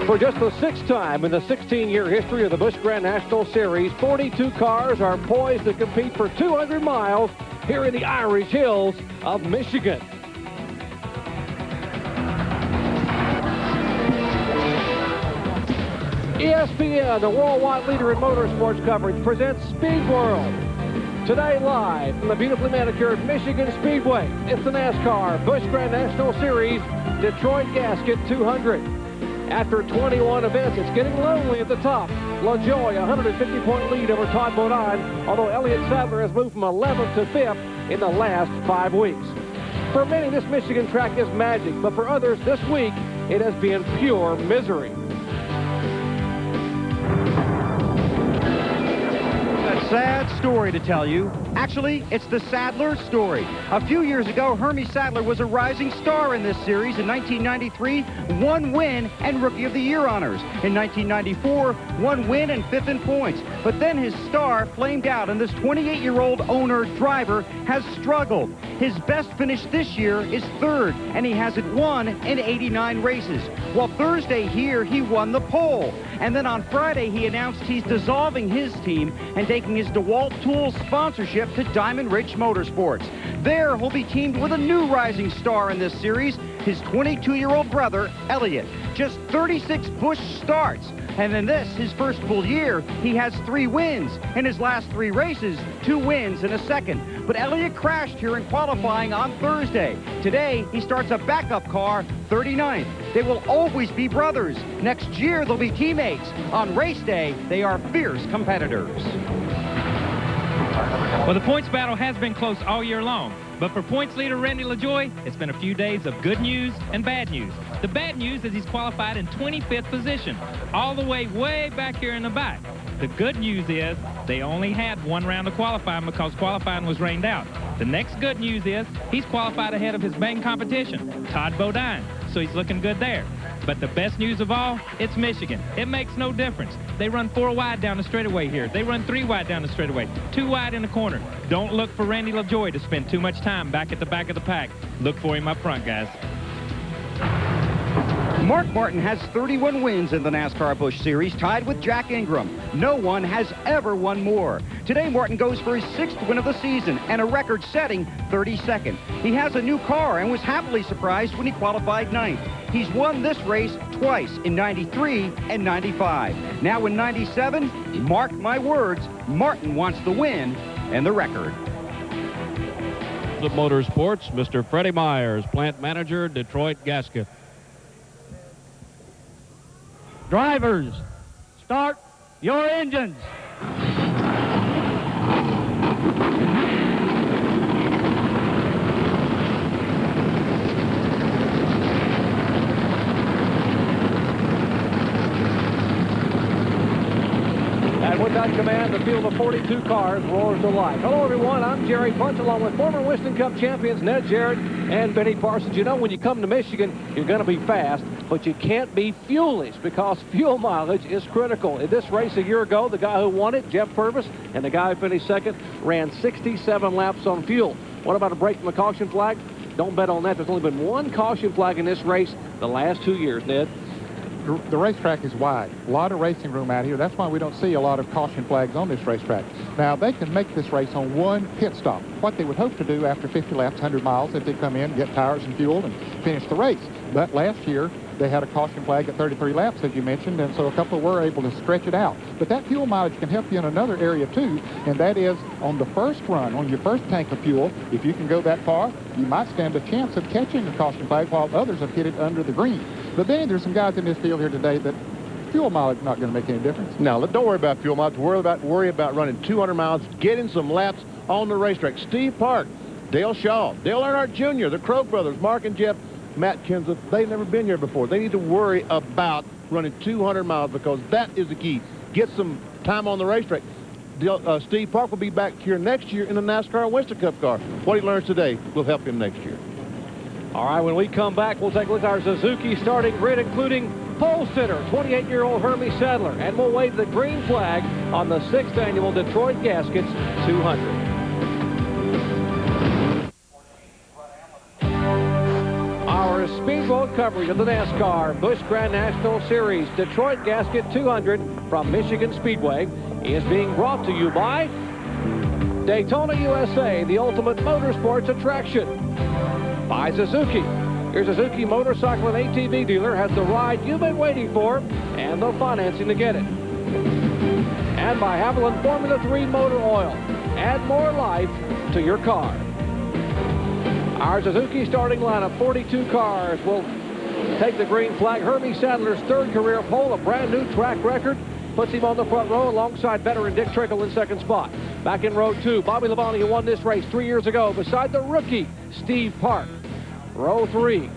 For just the 6th time in the 16-year history of the Busch Grand National Series, 42 cars are poised to compete for 200 miles here in the Irish Hills of Michigan. ESPN, the worldwide leader in motorsports coverage, presents Speed World. Today live from the beautifully manicured Michigan Speedway, it's the NASCAR Busch Grand National Series Detroit Gasket 200. After 21 events, it's getting lonely at the top. LaJoie, a 150-point lead over Todd Bodine, although Elliott Sadler has moved from 11th to 5th in the last 5 weeks. For many, this Michigan track is magic, but for others, this week, it has been pure misery. Sad story to tell you. Actually, it's the Sadler story. A few years ago, Hermie Sadler was a rising star in this series. In 1993, 1 win and Rookie of the Year honors. In 1994, 1 win and 5th in points. But then his star flamed out, and this 28-year-old owner-driver has struggled. His best finish this year is 3rd, and he hasn't won in 89 races. Well, Thursday here, he won the pole. And then on Friday, he announced he's dissolving his team and taking his DeWalt Tools sponsorship to Diamond Ridge Motorsports. There, he'll be teamed with a new rising star in this series, his 22-year-old brother, Elliott. Just 36 Busch starts. And in this, his first full year, he has 3 wins. In his last 3 races, 2 wins and a second. But Elliott crashed here in qualifying on Thursday. Today, he starts a backup car, 39th. They will always be brothers. Next year, they'll be teammates. On race day, they are fierce competitors. Well, the points battle has been close all year long. But for points leader Randy LaJoie, it's been a few days of good news and bad news. The bad news is he's qualified in 25th position, all the way back here in the back. The good news is they only had 1 round of qualifying because qualifying was rained out. The next good news is he's qualified ahead of his main competition, Todd Bodine, so he's looking good there. But the best news of all, it's Michigan. It makes no difference. They run 4 wide down the straightaway here. They run 3 wide down the straightaway, 2 wide in the corner. Don't look for Randy LaJoie to spend too much time back at the back of the pack. Look for him up front, guys. Mark Martin has 31 wins in the NASCAR Busch Series, tied with Jack Ingram. No one has ever won more. Today, Martin goes for his 6th win of the season and a record-setting 32nd. He has a new car and was happily surprised when he qualified 9th. He's won this race twice, in 93 and 95. Now in 97, mark my words, Martin wants the win and the record. The Motorsports, Mr. Freddie Myers, plant manager, Detroit Gasket. Drivers, start your engines. And with that command, the field of 42 cars roars to life. Hello, everyone. I'm Jerry Bunch, along with former Winston Cup champions Ned Jarrett and Benny Parsons. You know, when you come to Michigan, you're going to be fast, but you can't be fuelish because fuel mileage is critical. In this race a year ago, the guy who won it, Jeff Purvis, and the guy who finished 2nd, ran 67 laps on fuel. What about a break from the caution flag? Don't bet on that. There's only been 1 caution flag in this race the last 2 years, Ned. The racetrack is wide. A lot of racing room out here. That's why we don't see a lot of caution flags on this racetrack. Now, they can make this race on 1 pit stop. What they would hope to do after 50 laps, 100 miles, if they come in, get tires and fuel, and finish the race. But last year, they had a caution flag at 33 laps, as you mentioned, and so a couple were able to stretch it out. But that fuel mileage can help you in another area, too, and that is on the first run, on your first tank of fuel. If you can go that far, you might stand a chance of catching a caution flag while others have hit it under the green. But then there's some guys in this field here today that fuel mileage is not going to make any difference. No, don't worry about fuel mileage. Worry about running 200 miles, getting some laps on the racetrack. Steve Park, Dale Shaw, Dale Earnhardt Jr., the Crow brothers, Mark and Jeff, Matt Kenseth, they've never been here before. They need to worry about running 200 miles because that is the key. Get some time on the racetrack. Steve Park will be back here next year in the NASCAR Winston Cup car. What he learns today will help him next year. All right, when we come back, we'll take a look at our Suzuki starting grid, including pole sitter, 28-year-old Hermie Sadler, and we'll wave the green flag on the 6th annual Detroit Gaskets 200. Our speedboat coverage of the NASCAR Busch Grand National Series Detroit Gasket 200 from Michigan Speedway is being brought to you by Daytona USA, the ultimate motorsports attraction. By Suzuki. Your Suzuki motorcycle and ATV dealer has the ride you've been waiting for and the financing to get it. And by Haviland Formula 3 Motor Oil. Add more life to your car. Our Suzuki starting lineup, 42 cars, will take the green flag. Hermie Sadler's third career pole, a brand new track record, puts him on the front row alongside veteran Dick Trickle in second spot. Back in row 2, Bobby Labonte, who won this race 3 years ago, beside the rookie Steve Park. Row 3,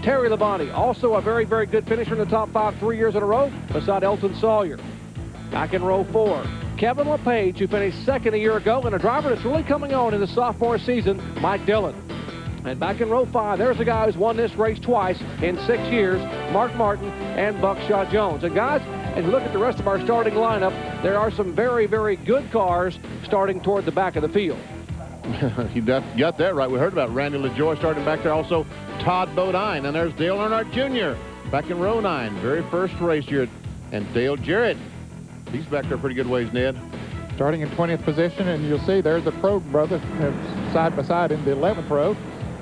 Terry Labonte, also a very, very good finisher in the top 5 3 years in a row, beside Elton Sawyer. Back in row 4, Kevin LePage, who finished second a year ago, and a driver that's really coming on in the sophomore season, Mike Dillon. And back in row 5, there's a guy who's won this race twice in 6 years, Mark Martin and Buckshot Jones. And guys, as we look at the rest of our starting lineup, there are some very, very good cars starting toward the back of the field. You got that right. We heard about Randy LaJoie starting back there. Also, Todd Bodine. And there's Dale Earnhardt Jr. back in row 9. Very first race here. And Dale Jarrett. He's back there pretty good ways, Ned. Starting in 20th position, and you'll see there's the Probe brothers side by side in the 11th row.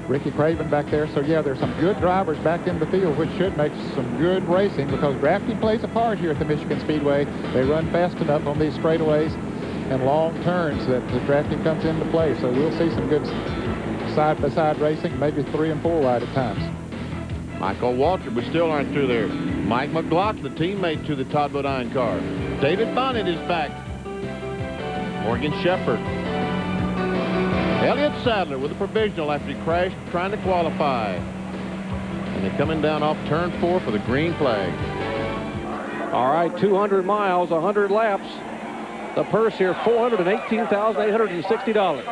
Ricky Craven back there. So, yeah, there's some good drivers back in the field, which should make some good racing because drafting plays a part here at the Michigan Speedway. They run fast enough on these straightaways and long turns that the drafting comes into play. So we'll see some good side-by-side racing, maybe 3 and 4 wide at times. Michael Waltrip, we still aren't through there. Mike McLaughlin, teammate to the Todd Bodine car. David Bonnet is back. Morgan Shepherd. Elliott Sadler with a provisional after he crashed trying to qualify. And they're coming down off turn 4 for the green flag. All right, 200 miles, 100 laps. The purse here, $418,860.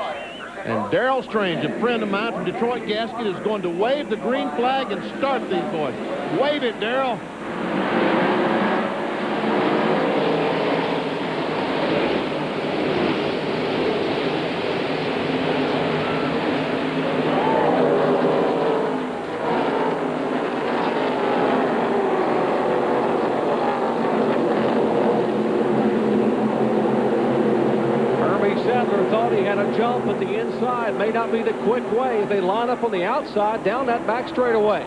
And Darrell Strange, a friend of mine from Detroit Gasket, is going to wave the green flag and start these boys. Wave it, Darrell. Thought he had a jump at the inside. May not be the quick way as they line up on the outside down that back straightaway.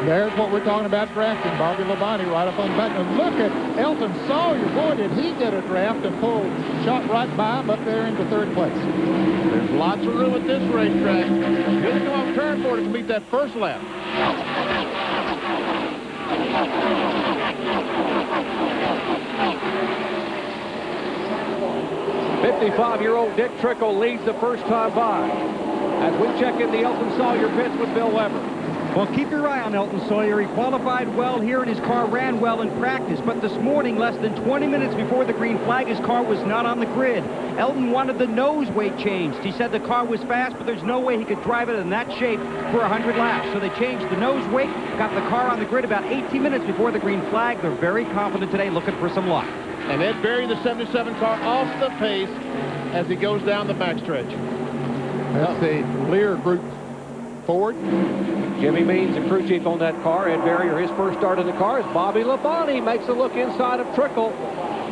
There's what we're talking about drafting. Bobby Labonte right up on the back. And look at Elton Sawyer. Boy, did he get a draft and shot right by him up there into 3rd place. There's lots of room at this racetrack. Here they come off turn 4 to complete that first lap. 55-year-old Dick Trickle leads the first time by. As we check in the Elton Sawyer pits with Bill Weber. Well, keep your eye on Elton Sawyer. He qualified well here and his car ran well in practice. But this morning, less than 20 minutes before the green flag, his car was not on the grid. Elton wanted the nose weight changed. He said the car was fast, but there's no way he could drive it in that shape for 100 laps. So they changed the nose weight, got the car on the grid about 18 minutes before the green flag. They're very confident today, looking for some luck. And Ed Berry, the 77 car, off the pace as he goes down the backstretch. That's the Lear Group Ford. Jimmy Means, the crew chief on that car. Ed Berrier, his first start in the car, as Bobby Labonte makes a look inside of Trickle.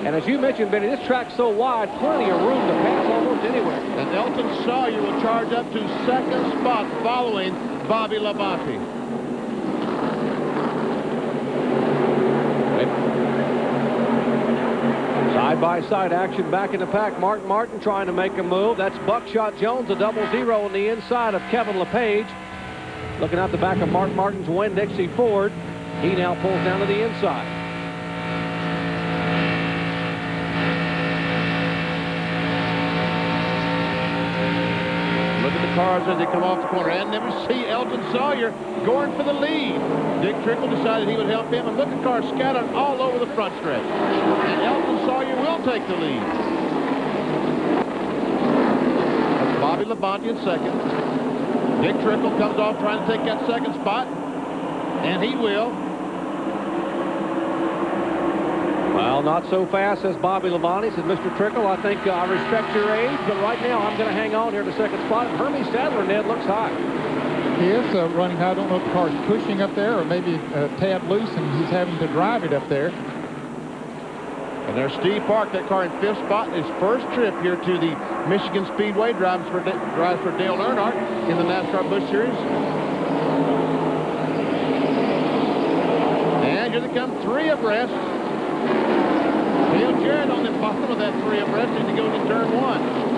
And as you mentioned, Benny, this track's so wide, plenty of room to pass almost anywhere. And Elton Sawyer will charge up to 2nd spot following Bobby Labonte. Side-by-side action back in the pack. Mark Martin trying to make a move. That's Buckshot Jones, a 0-0 on the inside of Kevin LePage. Looking out the back of Mark Martin's Winn-Dixie Ford. He now pulls down to the inside. Look at the cars as they come off the corner. And then we see Elton Sawyer going for the lead. Dick Trickle decided he would help him. And look at cars scattered all over the front stretch. And Elton Sawyer will take the lead. That's Bobby Labonte in 2nd. Dick Trickle comes off trying to take that 2nd spot. And he will. Well, not so fast as Bobby Labonte. Says, Mr. Trickle, I think I respect your age, but right now I'm going to hang on here to 2nd spot. And Hermie Sadler, Ned, looks high. He is running high. I don't know if the car's pushing up there or maybe a tad loose, and he's having to drive it up there. And there's Steve Park, that car in 5th spot. His first trip here to the Michigan Speedway, drives for Dale Earnhardt in the NASCAR Busch Series. And here they come, 3 abreast. Dale Jarrett on the bottom of that 3 abreast as he goes to turn 1.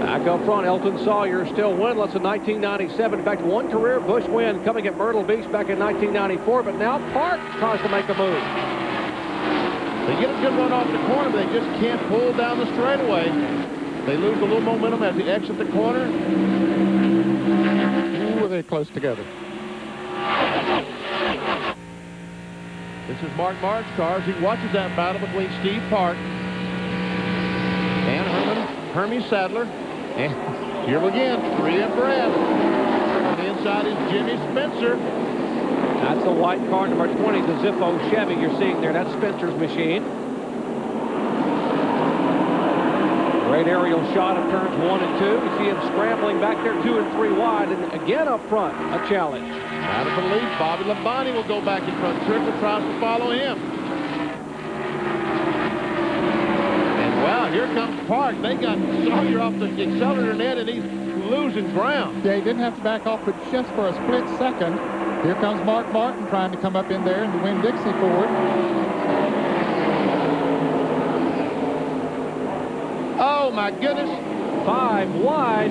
Back up front, Elton Sawyer still winless in 1997. In fact, 1 career Busch win coming at Myrtle Beach back in 1994. But now Park tries to make a move. They get a good run off the corner, but they just can't pull down the straightaway. They lose a little momentum as they exit the corner. Ooh, they're close together. This is Mark Martin's car as he watches that battle between Steve Park and Hermie Sadler. And here again, 3 abreast. On the inside is Jimmy Spencer. That's the white car, number 20, the Zippo Chevy you're seeing there. That's Spencer's machine. Great aerial shot of turns 1 and 2. You see him scrambling back there 2 and 3 wide, and again up front, a challenge. Out of the lead, Bobby Labonte will go back in front. Trickle tries to follow him. Wow, here comes Park. They got Sawyer off the accelerator net, and he's losing ground. Yeah, he didn't have to back off, but just for a split second. Here comes Mark Martin trying to come up in there and win Dixie Ford. Oh, my goodness. 5 wide.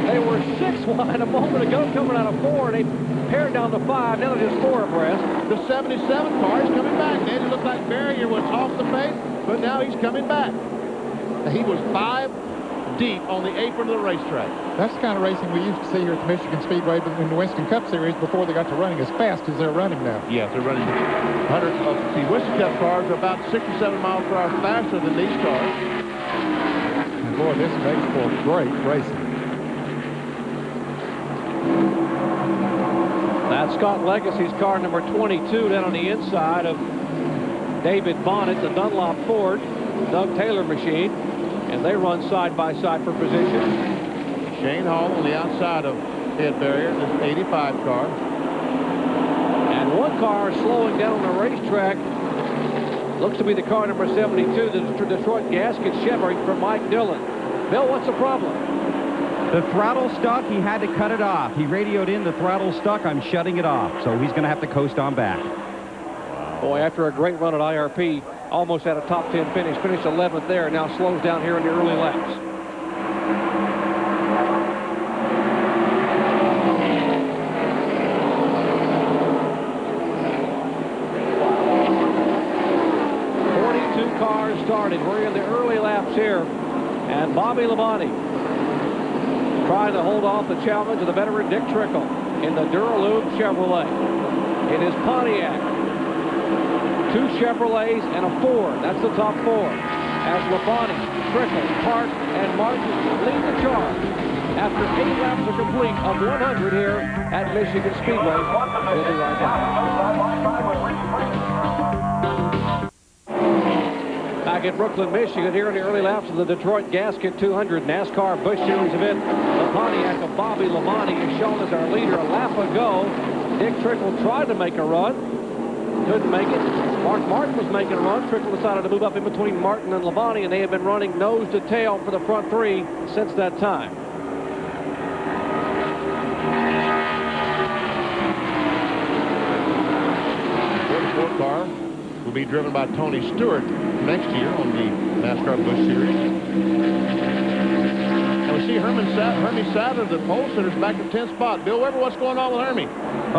They were 6 wide a moment ago coming out of 4. They pared down to 5. Now they're just 4 abreast. The 77 car is coming back. It looked like Barrier was off the pace, but now he's coming back. He was 5 deep on the apron of the racetrack. That's the kind of racing we used to see here at the Michigan Speedway in the Winston Cup Series before they got to running as fast as they're running now. Yes, they're running 100. The Winston Cup cars are about 6 or 7 miles per hour faster than these cars. And boy, this makes for great racing. That's Scott Legacy's car, number 22, down on the inside of David Bonnet, the Dunlop Ford, Doug Taylor machine, and they run side by side for position. Shane Hall on the outside of Ed Barrier, this 85 car. And one car slowing down on the racetrack. Looks to be the car number 72, the Detroit Gasket Chevy from Mike Dillon. Bill, what's the problem? The throttle stuck. He had to cut it off. He radioed in, the throttle stuck. I'm shutting it off. So he's going to have to coast on back. Boy, after a great run at IRP, almost had a top 10 finish, finished 11th there, now slows down here in the early laps. Cars started. We're in the early laps here, and Bobby Labonte trying to hold off the challenge of the veteran Dick Trickle in the Duralube Chevrolet. It is Pontiac, 2 Chevrolets, and a Ford. That's the top 4. As Labonte, Trickle, Park, and Martin lead the charge after 8 laps are complete of 100 here at Michigan Speedway. We'll be right back. Back in Brooklyn, Michigan, here in the early laps of the Detroit Gasket 200 NASCAR Busch Series event. The Pontiac of Bobby Labonte is shown as our leader a lap ago. Dick Trickle tried to make a run. Couldn't make it. Mark Martin was making a run. Trickle decided to move up in between Martin and Labonte, and they have been running nose to tail for the front 3 since that time. The 44 car will be driven by Tony Stewart next year on the NASCAR Busch Series. And we see Hermie Sadler, the pole sitter's back in 10th spot. Bill Weber, what's going on with Hermie?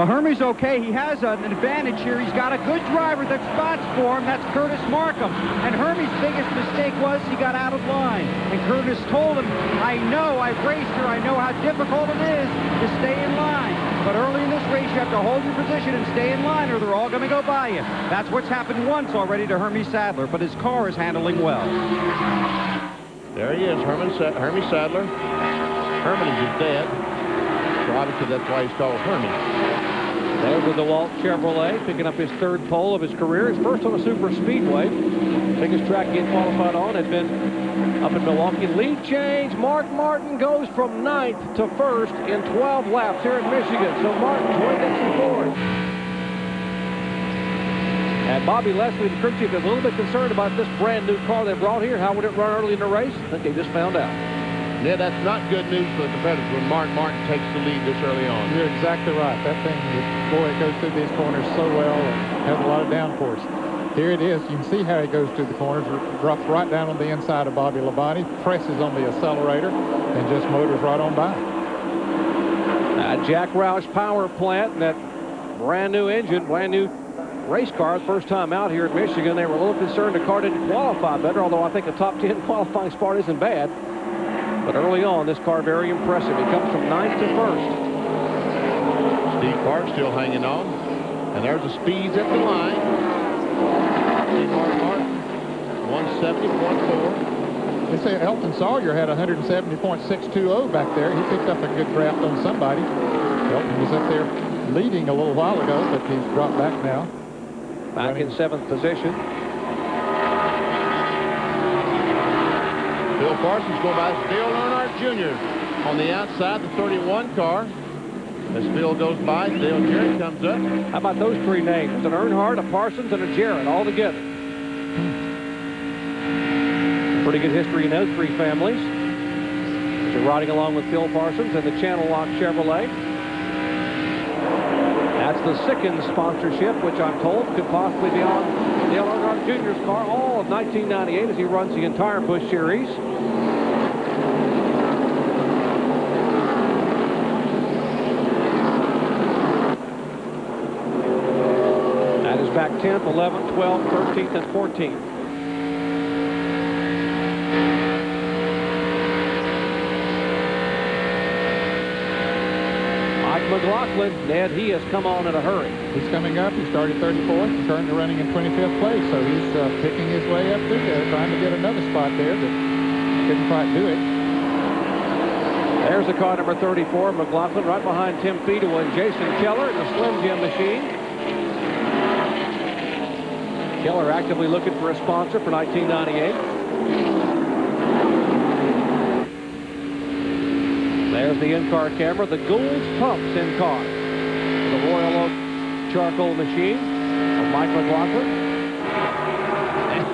Hermie's okay. He has an advantage here. He's got a good driver that spots for him. That's Curtis Markham. And Hermie's biggest mistake was he got out of line. And Curtis told him, I know, I've raced here. I know how difficult it is to stay in line. But early in this race, you have to hold your position and stay in line, or they're all going to go by you. That's what's happened once already to Hermie Sadler, but his car is handling well. There he is, Hermie Sadler. Herman is his dad, so obviously that's why he's called Hermie. There's the DeWalt Chevrolet picking up his 3rd pole of his career. His first on a super speedway. Biggest track he had qualified on had been up in Milwaukee. Lead change. Mark Martin goes from 9th to 1st in 12 laps here in Michigan. So Martin's way Dixon forward. And Bobby Leslie, the crew chief, is a little bit concerned about this brand new car they brought here. How would it run early in the race? I think they just found out. Yeah, that's not good news for the competitors when Mark Martin takes the lead this early on. You're exactly right. That thing, boy, it goes through these corners so well and has a lot of downforce. Here it is. You can see how he goes through the corners. Drops right down on the inside of Bobby Labonte, presses on the accelerator, and just motors right on by. Jack Roush power plant, and that brand new engine, brand new race car, first time out here at Michigan. They were a little concerned the car didn't qualify better, although I think a top 10 qualifying spot isn't bad. But early on, this car very impressive. He comes from 9th to 1st. Steve Park still hanging on. And there's the speeds at the line. Steve Martin, 170.4. They say Elton Sawyer had 170.620 back there. He picked up a good draft on somebody. Elton was up there leading a little while ago, but he's dropped back now. Back in 7th position. Bill Parsons going by Dale Earnhardt Jr. on the outside, the 31 car. As Phil goes by, Dale Jarrett comes up. How about those 3 names? An Earnhardt, a Parsons, and a Jarrett all together. Pretty good history in those 3 families. So riding along with Phil Parsons and the Channel Lock Chevrolet. That's the Sickens sponsorship, which I'm told could possibly be on Dale Earnhardt Jr.'s car all of 1998 as he runs the entire Busch Series. That is back 10th, 11th, 12th, 13th, and 14th. McLaughlin, Ned, he has come on in a hurry. He's coming up. He started 34th and currently running in 25th place. So he's picking his way up through there, trying to get another spot there, but couldn't quite do it. There's the car number 34, McLaughlin, right behind Tim Fedewa and Jason Keller in the Slim Jim machine. Keller actively looking for a sponsor for 1998. There's the in-car camera. The Gould's Pumps in-car. The Royal Oak charcoal machine of Mike McLaughlin.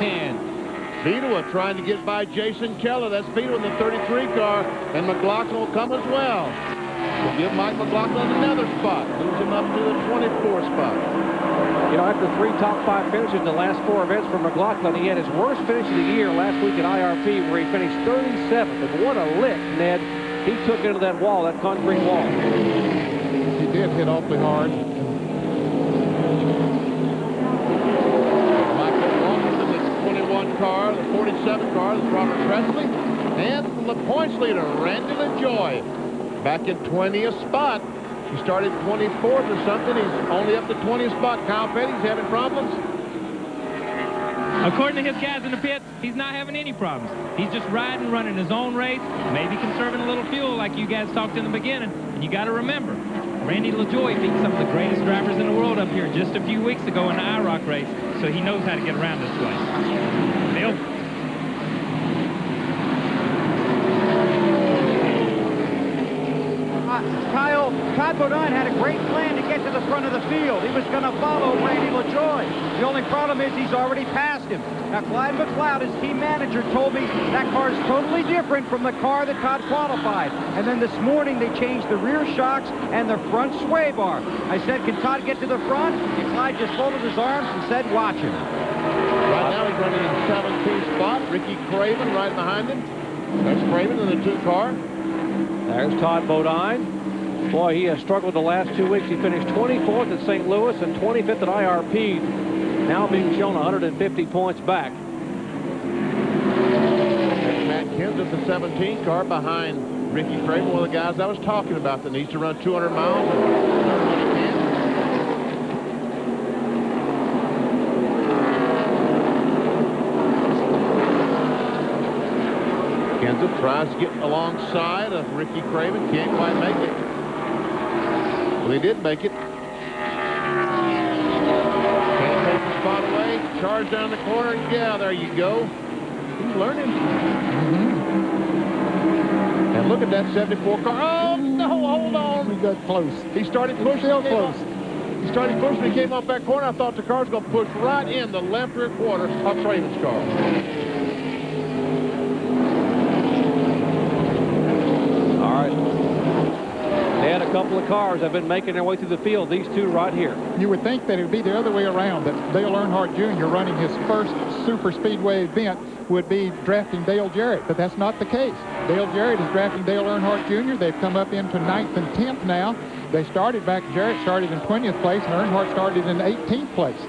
And Fedewa trying to get by Jason Keller. That's Fedewa in the 33 car. And McLaughlin will come as well. We'll give Mike McLaughlin another spot. Moves him up to the 24 spot. You know, after 3 top 5 finishes in the last 4 events for McLaughlin, he had his worst finish of the year last week at IRP, where he finished 37th. And what a lick, Ned. He took into that wall, that concrete wall. He did hit awfully hard. Michael Walker in the 21 car, the 47 car, that's Robert Presley. And the points leader, Randy LaJoy, back in 20th spot. He started 24th or something. He's only up to 20th spot. Kyle Petty's having problems. According to his guys in the pits, he's not having any problems. He's just riding, running his own race, maybe conserving a little fuel like you guys talked in the beginning. And you got to remember, Randy LaJoy beat some of the greatest drivers in the world up here just a few weeks ago in the IROC race, so he knows how to get around this place. Bill? Kyle, Todd Bodine had a great plan to get to the front of the field. He was going to follow Randy LaJoy. The only problem is he's already passed him. Now, Clyde McLeod, his team manager, told me that car is totally different from the car that Todd qualified. And then this morning, they changed the rear shocks and the front sway bar. I said, can Todd get to the front? And Clyde just folded his arms and said, watch him. Right now, he's running in 17th spot. Ricky Craven right behind him. There's Craven in the 2 car. There's Todd Bodine. Boy, he has struggled the last 2 weeks. He finished 24th at St. Louis and 25th at IRP. Now being shown 150 points back. There's Matt Kenseth, the 17 car, behind Ricky Craven, one of the guys I was talking about that needs to run 200 miles. Kenseth tries to get alongside of Ricky Craven. Can't quite make it. Well, he did make it. charge down the corner, and yeah, there you go. He's learning. And look at that 74 car. Oh, no, hold on. We got close. He started pushing. Still close. He started pushing. He came off that corner. I thought the car was going to push right in the left rear quarter of Traven's car. All right. They had a couple of cars that have been making their way through the field. These two right here. You would think that it would be the other way around, that Dale Earnhardt Jr. running his first Super Speedway event would be drafting Dale Jarrett, but that's not the case. Dale Jarrett is drafting Dale Earnhardt Jr. They've come up into 9th and 10th now. They started back, Jarrett started in 20th place, and Earnhardt started in 18th place.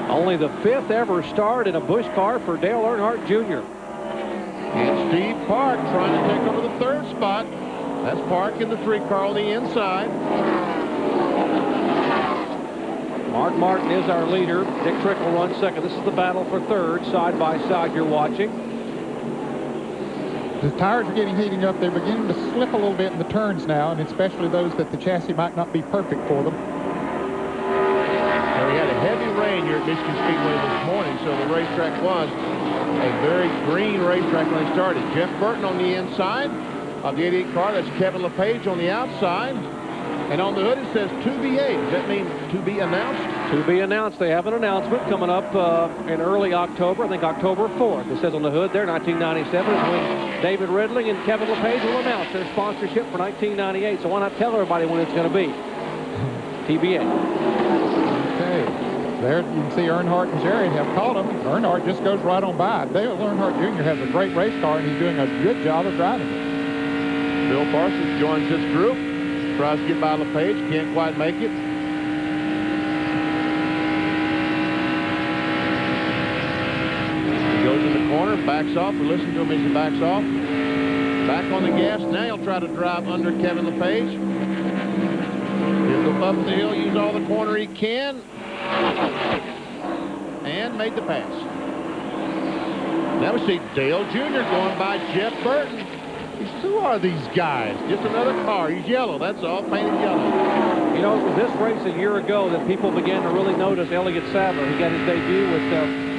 Only the 5th ever start in a Busch car for Dale Earnhardt Jr. And Steve Park trying to take over the 3rd spot. That's Park in the 3 car on the inside. Mark Martin is our leader. Dick Trickle runs 2nd. This is the battle for 3rd, side by side you're watching. The tires are getting heating up. They're beginning to slip a little bit in the turns now, and especially those that the chassis might not be perfect for them. Now, we had a heavy rain here at Michigan Speedway this morning, so the racetrack was a very green racetrack when they started. Jeff Burton on the inside of the 88 car. That's Kevin LePage on the outside. And on the hood it says 2B8. Does that mean to be announced? To be announced. They have an announcement coming up in early October. I think October 4th. It says on the hood there, 1997 is when David Ridling and Kevin LePage will announce their sponsorship for 1998. So why not tell everybody when it's going to be? TBA. Okay. There you can see Earnhardt and Jarrett have caught him. Earnhardt just goes right on by. Dale Earnhardt Jr. has a great race car, and he's doing a good job of driving it. Bill Parsons joins this group. Tries to get by LePage. Can't quite make it. He goes in the corner, backs off. We listen to him as he backs off. Back on the gas. Now he'll try to drive under Kevin LePage. He'll go up the hill, use all the corner he can. And made the pass. Now we see Dale Jr. going by Jeff Burton. Who are these guys? Just another car. He's yellow. That's all. Painted yellow. You know, it was this race a year ago that people began to really notice Elliott Sadler. He got his debut with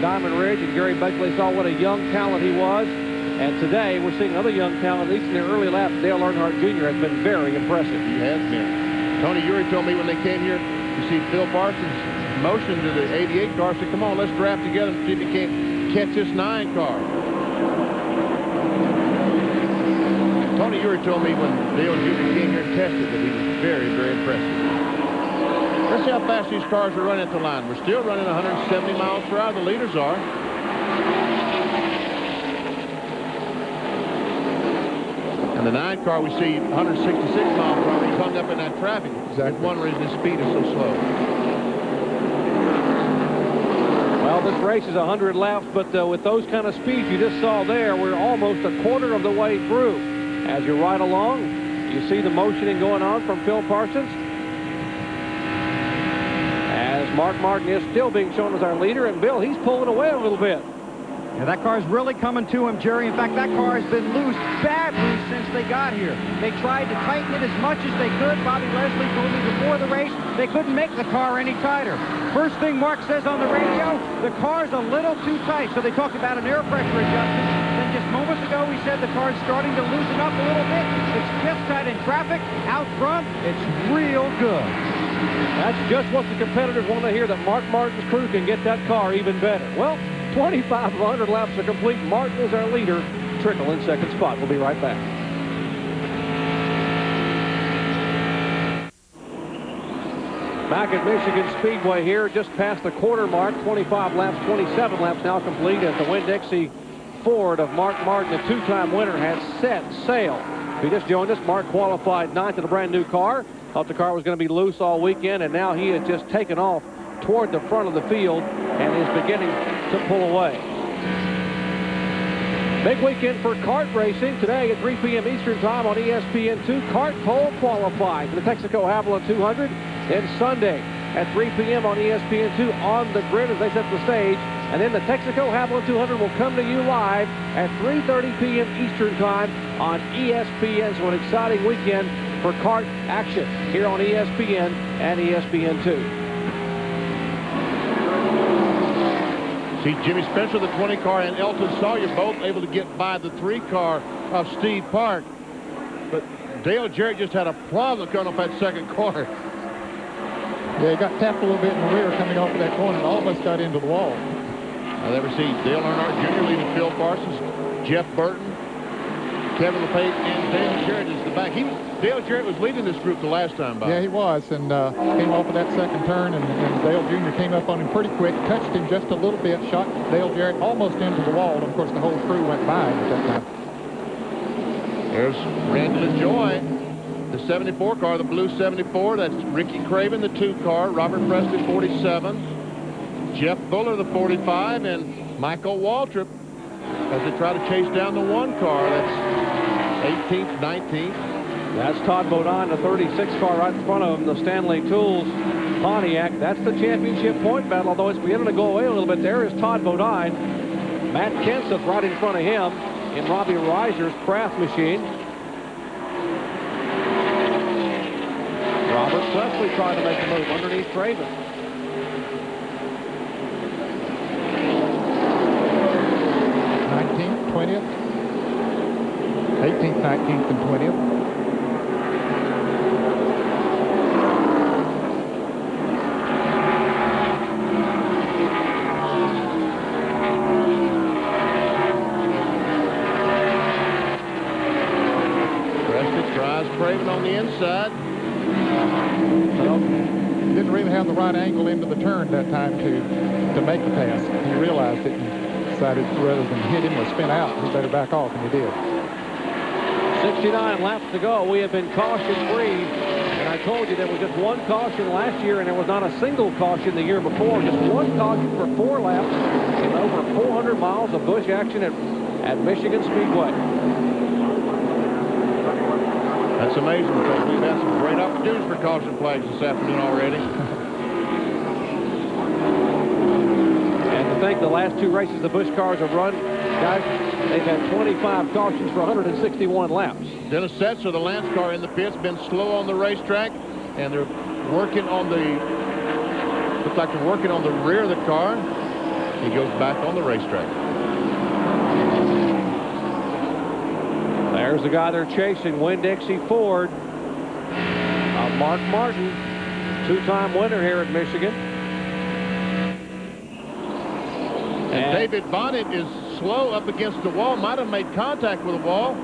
Diamond Ridge, and Gary Beckley saw what a young talent he was. And today we're seeing another young talent, at least in their early laps. Dale Earnhardt Jr. has been very impressive. He has been. Tony Uri told me when they came here, you see Phil Parsons motion to the 88 car, said, come on, let's draft together and see if he can't catch this 9 car. Tony Uri told me when Dale Jr. came here and tested that he was very, very impressive. Let's see how fast these cars are running at the line. We're still running 170 miles per hour. The leaders are. And the 9 car, we see 166 miles per hour. He's hung up in that traffic. Exactly. That's one reason his speed is so slow. Well, this race is 100 laps, but with those kind of speeds you just saw there, we're almost a quarter of the way through. As you ride along, you see the motioning going on from Phil Parsons. As Mark Martin is still being shown as our leader, and Bill, he's pulling away a little bit. Yeah, that car's really coming to him, Jerry. In fact, that car has been loose, bad loose, since they got here. They tried to tighten it as much as they could. Bobby Leslie told me before the race they couldn't make the car any tighter. First thing Mark says on the radio, the car's a little too tight. So they talked about an air pressure adjustment. Then just moments ago, he said the car's starting to loosen up a little bit. It's just tight in traffic. Out front, it's real good. That's just what the competitors want to hear, that Mark Martin's crew can get that car even better. Well, 2,500 laps are complete. Martin is our leader. Trickle in 2nd spot. We'll be right back. Back at Michigan Speedway here, just past the quarter mark. 25 laps, 27 laps now complete as the Winn-Dixie Ford of Mark Martin, the 2-time winner, has set sail. If you just joined us, Mark qualified 9th in a brand new car. Thought the car was going to be loose all weekend, and now he has just taken off toward the front of the field and is beginning to pull away. Big weekend for kart racing today at 3 p.m. Eastern Time on ESPN2. Kart pole qualified for the Texaco Haviland 200. Then Sunday at 3 p.m. on ESPN2 on the grid as they set the stage. And then the Texaco Haviland 200 will come to you live at 3:30 p.m. Eastern Time on ESPN. So an exciting weekend for kart action here on ESPN and ESPN2. See Jimmy Spencer, the 20 car, and Elton Sawyer both able to get by the 3 car of Steve Park. But Dale Jarrett just had a problem coming up that second corner. Yeah, he got tapped a little bit in the rear coming off of that corner and almost got into the wall. I'll never see Dale Earnhardt Jr. leading Phil Parsons, Jeff Burton, Kevin LePage, and Dale Jarrett is the back. Dale Jarrett was leading this group the last time, Bob. Yeah, he was, and came off of that second turn, and Dale Jr. came up on him pretty quick, touched him just a little bit, shot Dale Jarrett almost into the wall, and of course the whole crew went by him at that time. There's Randy LaJoy, the 74 car, the blue 74. That's Ricky Craven, the 2 car, Robert Presley, 47, Jeff Buller, the 45, and Michael Waltrip as they try to chase down the 1 car. That's 18th, 19th. That's Todd Bodine, the 36 car right in front of him, the Stanley Tools Pontiac. That's the championship point battle, although it's beginning to go away a little bit. There is Todd Bodine. Matt Kenseth right in front of him in Robbie Reiser's Kraft machine. Robert Presley trying to make a move underneath Craven. '19th, 20th, 18th, 19th, and 20th. Presley tries Craven on the inside. Didn't really have the right angle into the turn that time to make the pass. He realized it and decided rather than hit him or spin out, he better back off, and he did. 69 laps to go. We have been caution-free, and I told you there was just 1 caution last year, and there was not a single caution the year before. Just 1 caution for 4 laps in over 400 miles of Busch action at Michigan Speedway. That's amazing because we've had some great opportunities for caution flags this afternoon already. And to think the last 2 races the Busch cars have run, guys, they've had 25 cautions for 161 laps. Dennis Setzer, the Lance car in the pits, been slow on the racetrack, and they're working on the, looks like they're working on the rear of the car. He goes back on the racetrack. There's the guy they're chasing, Winn-Dixie Ford. Mark Martin, 2-time winner here at Michigan. And David Bonnet is slow up against the wall, might have made contact with the wall.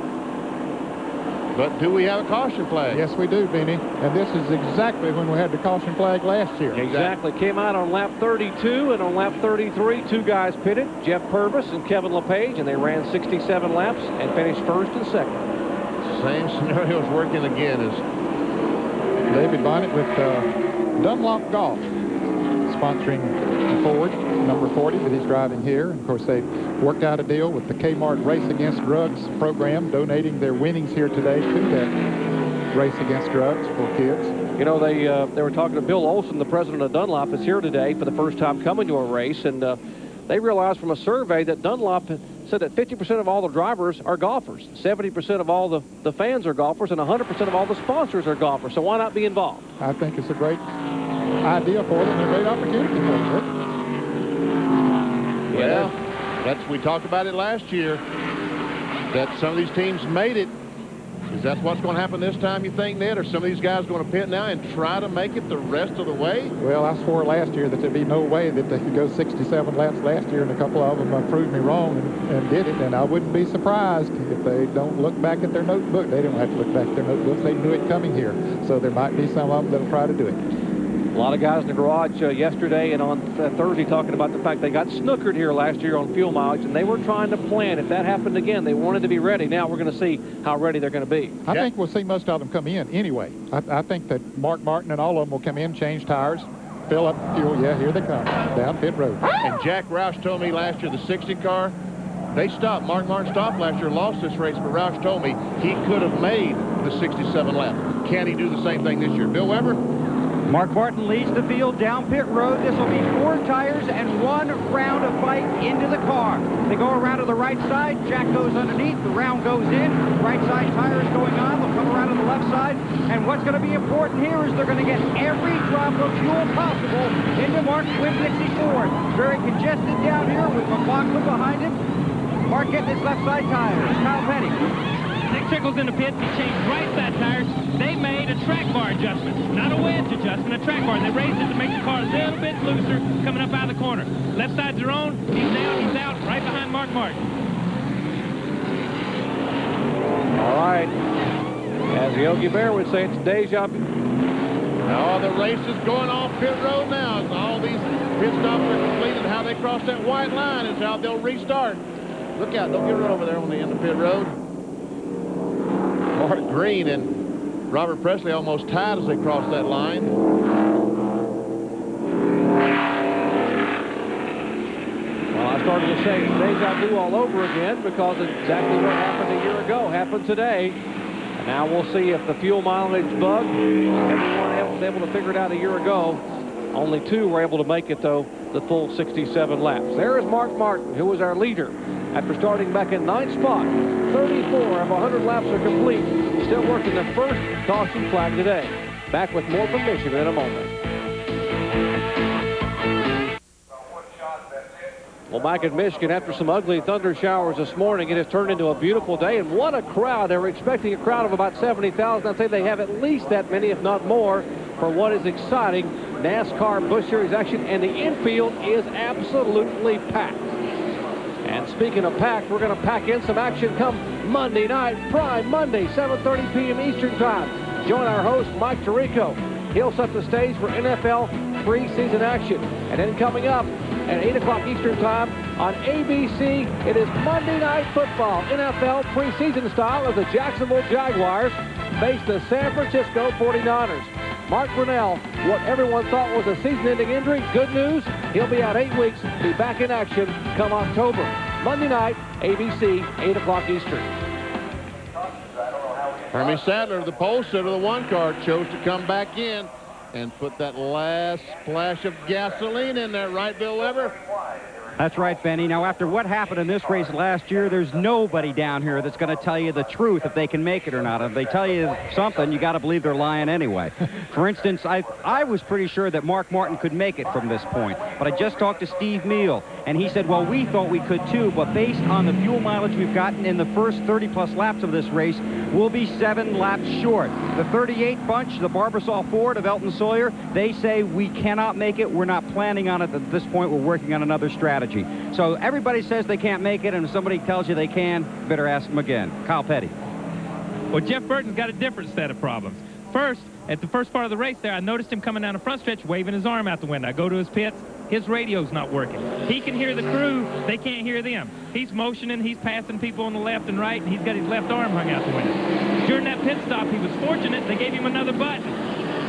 But do we have a caution flag? Yes, we do, Benny. And this is exactly when we had the caution flag last year. Exactly. Came out on lap 32, and on lap 33, 2 guys pitted, Jeff Purvis and Kevin LePage, and they ran 67 laps and finished 1st and 2nd. Same scenario is working again as David Bonnet with Dunlop Golf, sponsoring Ford, number 40, that he's driving here. Of course, they worked out a deal with the Kmart Race Against Drugs program, donating their winnings here today to that Race Against Drugs for kids. You know, they were talking to Bill Olson, the president of Dunlop, is here today for the first time coming to a race, and they realized from a survey that Dunlop said that 50% of all the drivers are golfers, 70% of all the fans are golfers, and 100% of all the sponsors are golfers. So why not be involved? I think it's a great idea for them and a great opportunity for them. well, we talked about it last year, that some of these teams made it. Is that what's going to happen this time, you think, Ned? Or some of these guys going to pit now and try to make it the rest of the way? Well, I swore last year that there'd be no way that they could go 67 laps last year, and a couple of them proved me wrong and did it. And I wouldn't be surprised if they don't look back at their notebook. They don't have to look back at their notebooks. They knew it coming here. So there might be some of them that'll try to do it. A lot of guys in the garage yesterday and on Thursday talking about the fact they got snookered here last year on fuel mileage, and they were trying to plan. If that happened again, they wanted to be ready. Now we're going to see how ready they're going to be. I think we'll see most of them come in anyway. I think that Mark Martin and all of them will come in, change tires, fill up fuel. Yeah, here they come down pit road. And Jack Roush told me last year the 60 car, they stopped. Mark Martin stopped last year, lost this race, but Roush told me he could have made the 67 lap. Can he do the same thing this year? Bill Weber? Mark Martin leads the field down pit road. This will be 4 tires and 1 round of fight into the car. They go around to the right side. Jack goes underneath. The round goes in. Right side tires going on. They'll come around to the left side. And what's going to be important here is they're going to get every drop of fuel possible into Mark Winn-Dixie Ford. Very congested down here with McLaughlin behind him. Mark getting his left side tires. Kyle Petty. Dick Trickle's in the pits. He changed right side tires. They made a track bar adjustment, not a wedge adjustment, a track bar. They raised it to make the car a little bit looser coming up out of the corner. Left side's their own. He's down. He's out right behind Mark Martin. All right. As Yogi Bear would say, it's deja vu. Oh, the race is going off pit road now. As all these pit stops are completed. How they cross that white line is how they'll restart. Look out. Don't get run over there on the end of pit road. Mark Green and Robert Presley almost tied as they crossed that line. Well, I started to say deja vu all over again because exactly what happened a year ago happened today. And now we'll see if the fuel mileage bug, everyone else was able to figure it out a year ago. Only 2 were able to make it, though, the full 67 laps. There is Mark Martin, who was our leader after starting back in 9th spot. 34 of 100 laps are complete. Still working the first caution flag today. Back with more from Michigan in a moment. Well, back in Michigan, after some ugly thunder showers this morning, it has turned into a beautiful day. And what a crowd. They were expecting a crowd of about 70,000. I'd say they have at least that many, if not more, for what is exciting NASCAR Busch Series action. And the infield is absolutely packed. And speaking of packed, we're going to pack in some action come Monday night, Prime Monday, 7:30 p.m. Eastern Time. Join our host, Mike Tirico. He'll set the stage for NFL preseason action. And then coming up at 8 o'clock Eastern Time on ABC, it is Monday Night Football, NFL preseason style, as the Jacksonville Jaguars face the San Francisco 49ers. Mark Brunell, what everyone thought was a season-ending injury, good news, he'll be out 8 weeks, be back in action come October. Monday night, ABC, 8 o'clock Eastern. Hermie Sadler, the pole sitter of the 1 car, chose to come back in and put that last splash of gasoline in there, right, Bill Weber? That's right, Benny. Now, after what happened in this race last year, there's nobody down here that's going to tell you the truth if they can make it or not. If they tell you something, you got to believe they're lying anyway. For instance, I was pretty sure that Mark Martin could make it from this point, but I just talked to Steve Meal, and he said, well, we thought we could too, but based on the fuel mileage we've gotten in the first 30-plus laps of this race, we'll be 7 laps short. The 38 bunch, the Barbasol Ford of Elton Sawyer, they say we cannot make it. We're not planning on it at this point. We're working on another strategy. So everybody says they can't make it, and if somebody tells you they can, better ask them again. Kyle Petty. Well, Jeff Burton's got a different set of problems. First, at the first part of the race there, I noticed him coming down the front stretch waving his arm out the window. I go to his pits. His radio's not working. He can hear the crew. They can't hear them. He's motioning. He's passing people on the left and right, and he's got his left arm hung out the window. During that pit stop, he was fortunate. They gave him another button.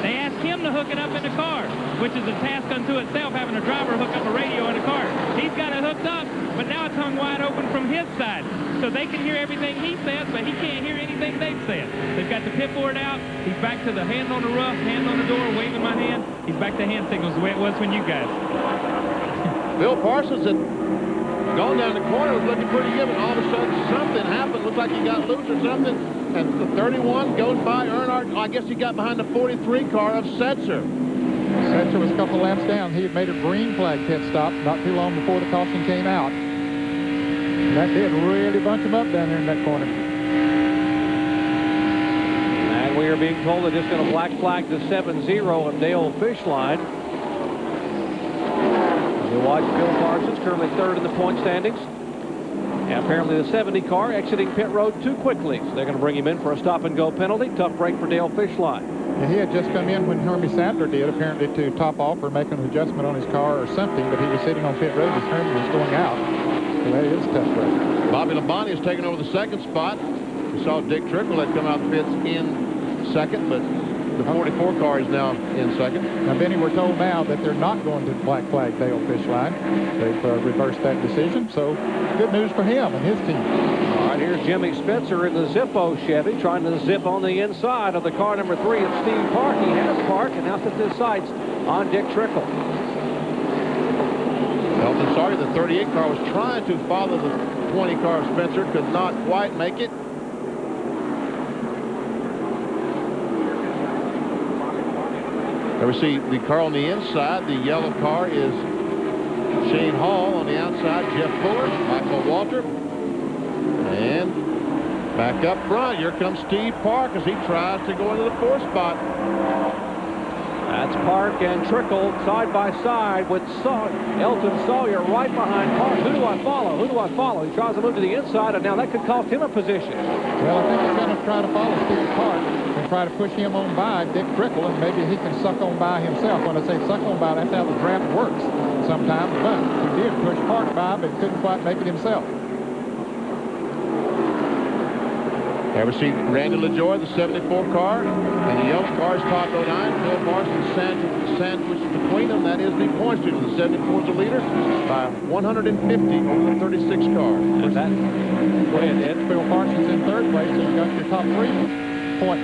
They asked him to hook it up in the car, which is a task unto itself, having a driver hook up a radio in a car. He's got it hooked up, but now it's hung wide open from his side. So they can hear everything he says, but he can't hear anything they've said. They've got the pit board out. He's back to the hand on the roof, hand on the door, waving my hand. He's back to hand signals the way it was when you guys. Bill Parsons had gone down the corner, was looking pretty good, and all of a sudden something happened. Looked like he got loose or something. And the 31 goes by Earnhardt. I guess he got behind the 43 car of Setzer. Setzer was a couple laps down. He had made a green flag pit stop not too long before the caution came out. And that did really bunch him up down there in that corner. And we are being told they're just going to black flag the 7-0 of Dale Fishline. You watch Bill Parsons, currently 3rd in the point standings. And apparently the 70 car exiting pit road too quickly. So they're going to bring him in for a stop-and-go penalty. Tough break for Dale Fishline. Yeah, he had just come in when Hermie Sadler did, apparently to top off or make an adjustment on his car or something, but he was sitting on pit road as Hermie was going out. So that is a tough break. Bobby Labonte has taken over the 2nd spot. We saw Dick Trickle had come out the pits in 2nd, but The 44 car is now in second. Now, Benny, we're told now that they're not going to the Black Flag Dale fish line. They've reversed that decision, so good news for him and his team. All right, here's Jimmy Spencer in the Zippo Chevy, trying to zip on the inside of the car number 3 of Steve Park. He has parked and now sets his sights on Dick Trickle. Elton Sawyer, the 38 car, was trying to follow the 20 car of Spencer, could not quite make it. There we see the car on the inside. The yellow car is Shane Hall. On the outside, Jeff Fuller, Michael Walter. And back up front, here comes Steve Park as he tries to go into the 4th spot. That's Park and Trickle side by side with Elton Sawyer right behind Park. Who do I follow? Who do I follow? He tries to move to the inside, and now that could cost him a position. Well, I think he's going to try to follow Steve Park and try to push him on by Dick Trickle, and maybe he can suck on by himself. When I say suck on by, that's how the draft works sometimes. But he did push Park by, but couldn't quite make it himself. There we see Randy LaJoy, the 74 car, and the yellow car is Todd Bodine. Bill Parsons sandwiched between them. That is the points leader. The 74 is the leader by 150 over the 36 car. Go ahead, Ed. Bill Parsons in 3rd place, so you got your top 3 point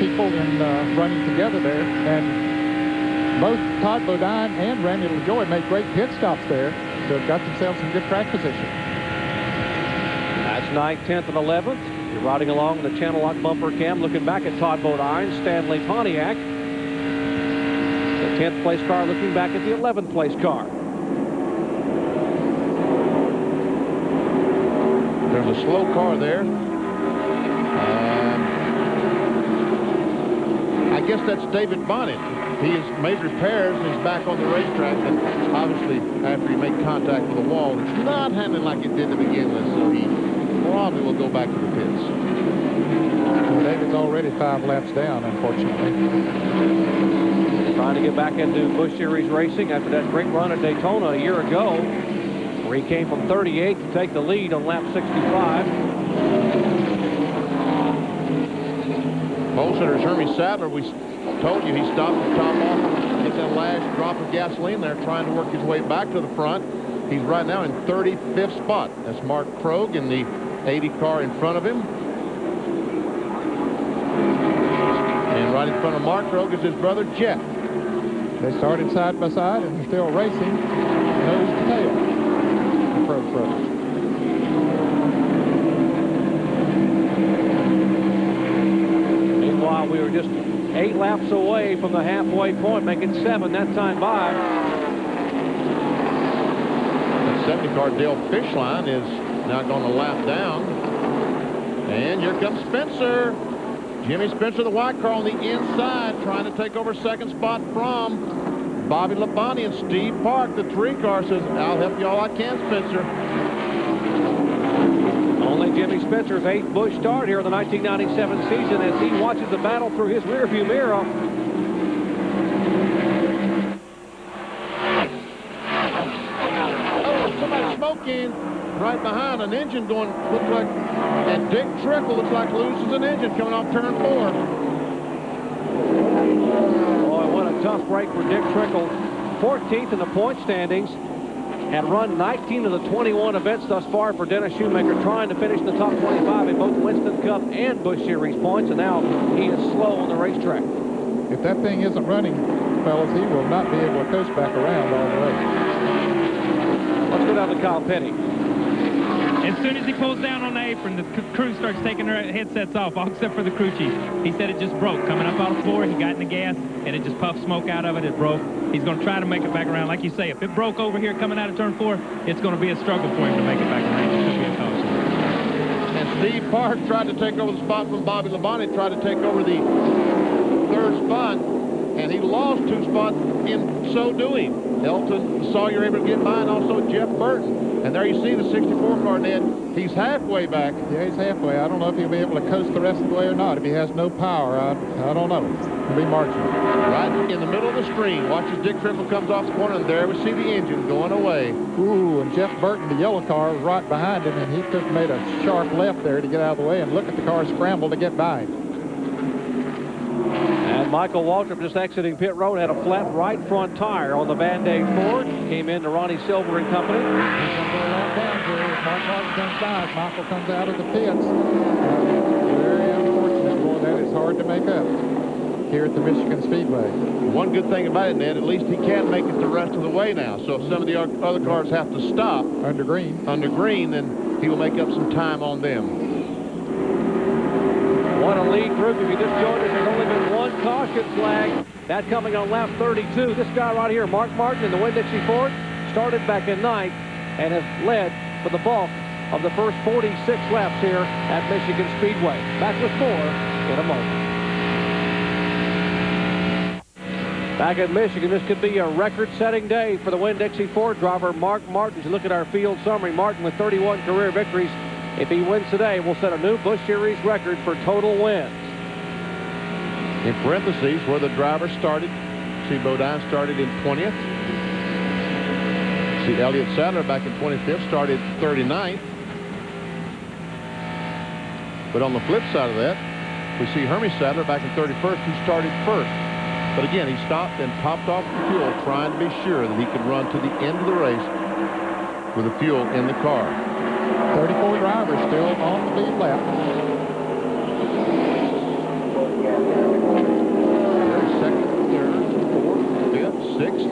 people in running together there. And both Todd Bodine and Randy LaJoy made great pit stops there. So they've got themselves in good track position. That's 9th, 10th, and 11th. You're riding along the channel lock bumper cam, looking back at Todd Bodine, Stanley Pontiac. The 10th place car looking back at the 11th place car. There's a slow car there. I guess that's David Bonnet. He has made repairs and he's back on the racetrack. And obviously, after he made contact with the wall, it's not handling like it did to begin with. So he probably will go back to the pits. Well, David's already 5 laps down, unfortunately. Trying to get back into Busch Series racing after that great run at Daytona a year ago, where he came from 38 to take the lead on lap 65. Pole sitter Hermie Sadler, we told you he stopped to top off, get that last drop of gasoline there, trying to work his way back to the front. He's right now in 35th spot. That's Mark Krogh in the 80 car in front of him. And right in front of Mark Krogh is his brother Jeff. They started side by side and they're still racing nose to tail. The Krogh brothers. Meanwhile, we were just 8 laps away from the halfway point, making 7 that time by. 70 car Dale Fishline is now going to lap down. And here comes Spencer. Jimmy Spencer, the white car on the inside, trying to take over 2nd spot from Bobby Labonte and Steve Park. The 3 car says, I'll help you all I can, Spencer. Only Jimmy Spencer's 8th Busch start here in the 1997 season as he watches the battle through his rearview mirror. Smoking right behind, an engine going, looks like, and Dick Trickle looks like loses an engine coming off turn 4. Boy, what a tough break for Dick Trickle. 14th in the point standings. Had run 19 of the 21 events thus far for Dennis Shoemaker, trying to finish in the top 25 in both Winston Cup and Busch Series points, and now he is slow on the racetrack. If that thing isn't running, fellas, he will not be able to coast back around all the way. Let's go down to Kyle Petty. As soon as he pulls down on the apron, the crew starts taking their headsets off, all except for the crew chief. He said it just broke. Coming up out of the floor, he got in the gas, and it just puffed smoke out of it. It broke. He's going to try to make it back around. Like you say, if it broke over here coming out of turn 4, it's going to be a struggle for him to make it back around. It could be a caution. And Steve Park tried to take over the spot from Bobby Labonte, tried to take over the 3rd spot, and he lost 2 spots in so doing. Elton Sawyer able to get by, and also Jeff Burton. And there you see the 64 car, Ned. He's halfway back. Yeah, he's halfway. I don't know if he'll be able to coast the rest of the way or not. If he has no power, I don't know. It'll be marginal. Right in the middle of the screen. Watch as Dick Trickle comes off the corner, and there we see the engine going away. Ooh, and Jeff Burton, the yellow car, was right behind him, and he could have made a sharp left there to get out of the way, and look at the car scramble to get by him. And Michael Waltrip just exiting pit road, had a flat right front tire on the Band-Aid Ford. Came in to Ronnie Silver and Company. He's going to go around down here. Mark Martin comes by. Michael comes out of the pits. Very unfortunate. Boy, that is hard to make up here at the Michigan Speedway. One good thing about it, Ned, at least he can make it the rest of the way now. So if some of the other cars have to stop under green, then he will make up some time on them. What a lead group. If you just joined us, there's only been one caution flag. That coming on lap 32. This guy right here, Mark Martin in the Winn-Dixie Ford, started back in 9th and has led for the bulk of the first 46 laps here at Michigan Speedway. Back with more in a moment. Back at Michigan, this could be a record-setting day for the Winn-Dixie Ford driver, Mark Martin. As you look at our field summary, Martin with 31 career victories. If he wins today, we'll set a new Busch Series record for total wins. In parentheses, where the driver started, see Bodine started in 20th. See Elliott Sadler back in 25th, started 39th. But on the flip side of that, we see Hermie Sadler back in 31st, who started first. But again, he stopped and topped off the fuel, trying to be sure that he could run to the end of the race with the fuel in the car. 34 drivers still on the lead lap. Second, third, fourth, fifth, sixth.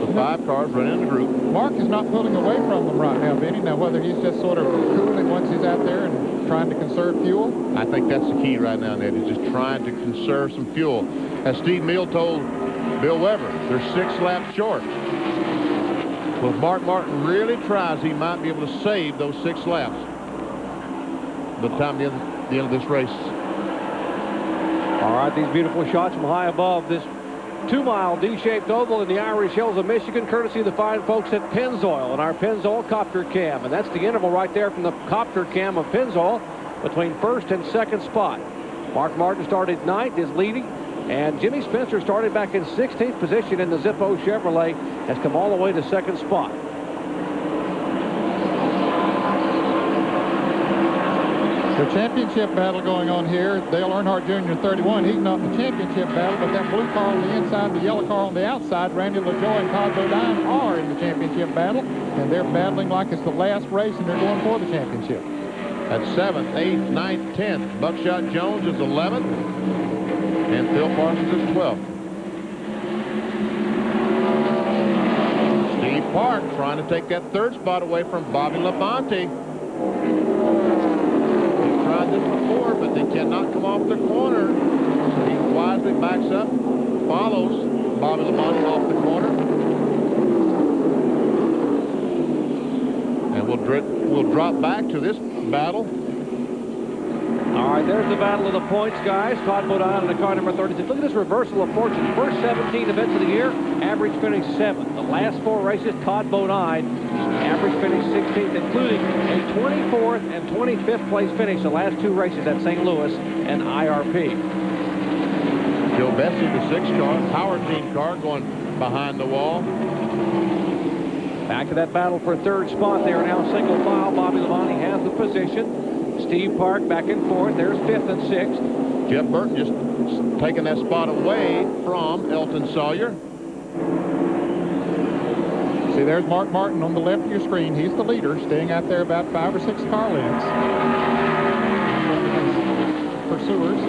The 5 cars running in the group. Mark is not pulling away from them right now, Benny. Now, whether he's just sort of cooling once he's out there and trying to conserve fuel. I think that's the key right now, Ned. He's just trying to conserve some fuel. As Steve Meal told Bill Weber, they're 6 laps short. Well, if Mark Martin really tries, he might be able to save those 6 laps by the time the end of this race. All right, these beautiful shots from high above this 2-mile D-shaped oval in the Irish Hills of Michigan, courtesy of the fine folks at Pennzoil and our Pennzoil copter cam. And that's the interval right there from the copter cam of Pennzoil between first and second spot. Mark Martin started 9th, is leading. And Jimmy Spencer started back in 16th position in the Zippo Chevrolet, has come all the way to second spot. The championship battle going on here. Dale Earnhardt Jr. 31. He's not in the championship battle, but that blue car on the inside, the yellow car on the outside, Randy LaJoie and Todd Bodine are in the championship battle, and they're battling like it's the last race, and they're going for the championship. At 7th, 8th, 9th, 10th. Buckshot Jones is 11th, and Phil Parsons is 12th. Steve Park trying to take that 3rd spot away from Bobby Labonte. They've tried this before, but they cannot come off the corner. So he wisely backs up, follows Bobby Labonte off the corner. And we'll drop back to this battle. All right, there's the battle of the points, guys. Todd Bodine in the car number 36. Look at this reversal of fortune. First 17 events of the year, average finish 7th. The last 4 races, Todd Bodine, average finish 16th, including a 24th and 25th place finish the last 2 races at St. Louis and IRP. Joe Bessie, the 6 car, power team car, going behind the wall. Back to that battle for 3rd spot. They are now single file. Bobby Labonte has the position. Steve Park back and forth. There's 5th and 6th. Jeff Burton just taking that spot away from Elton Sawyer. See, there's Mark Martin on the left of your screen. He's the leader, staying out there about 5 or 6 car lengths. Pursuers.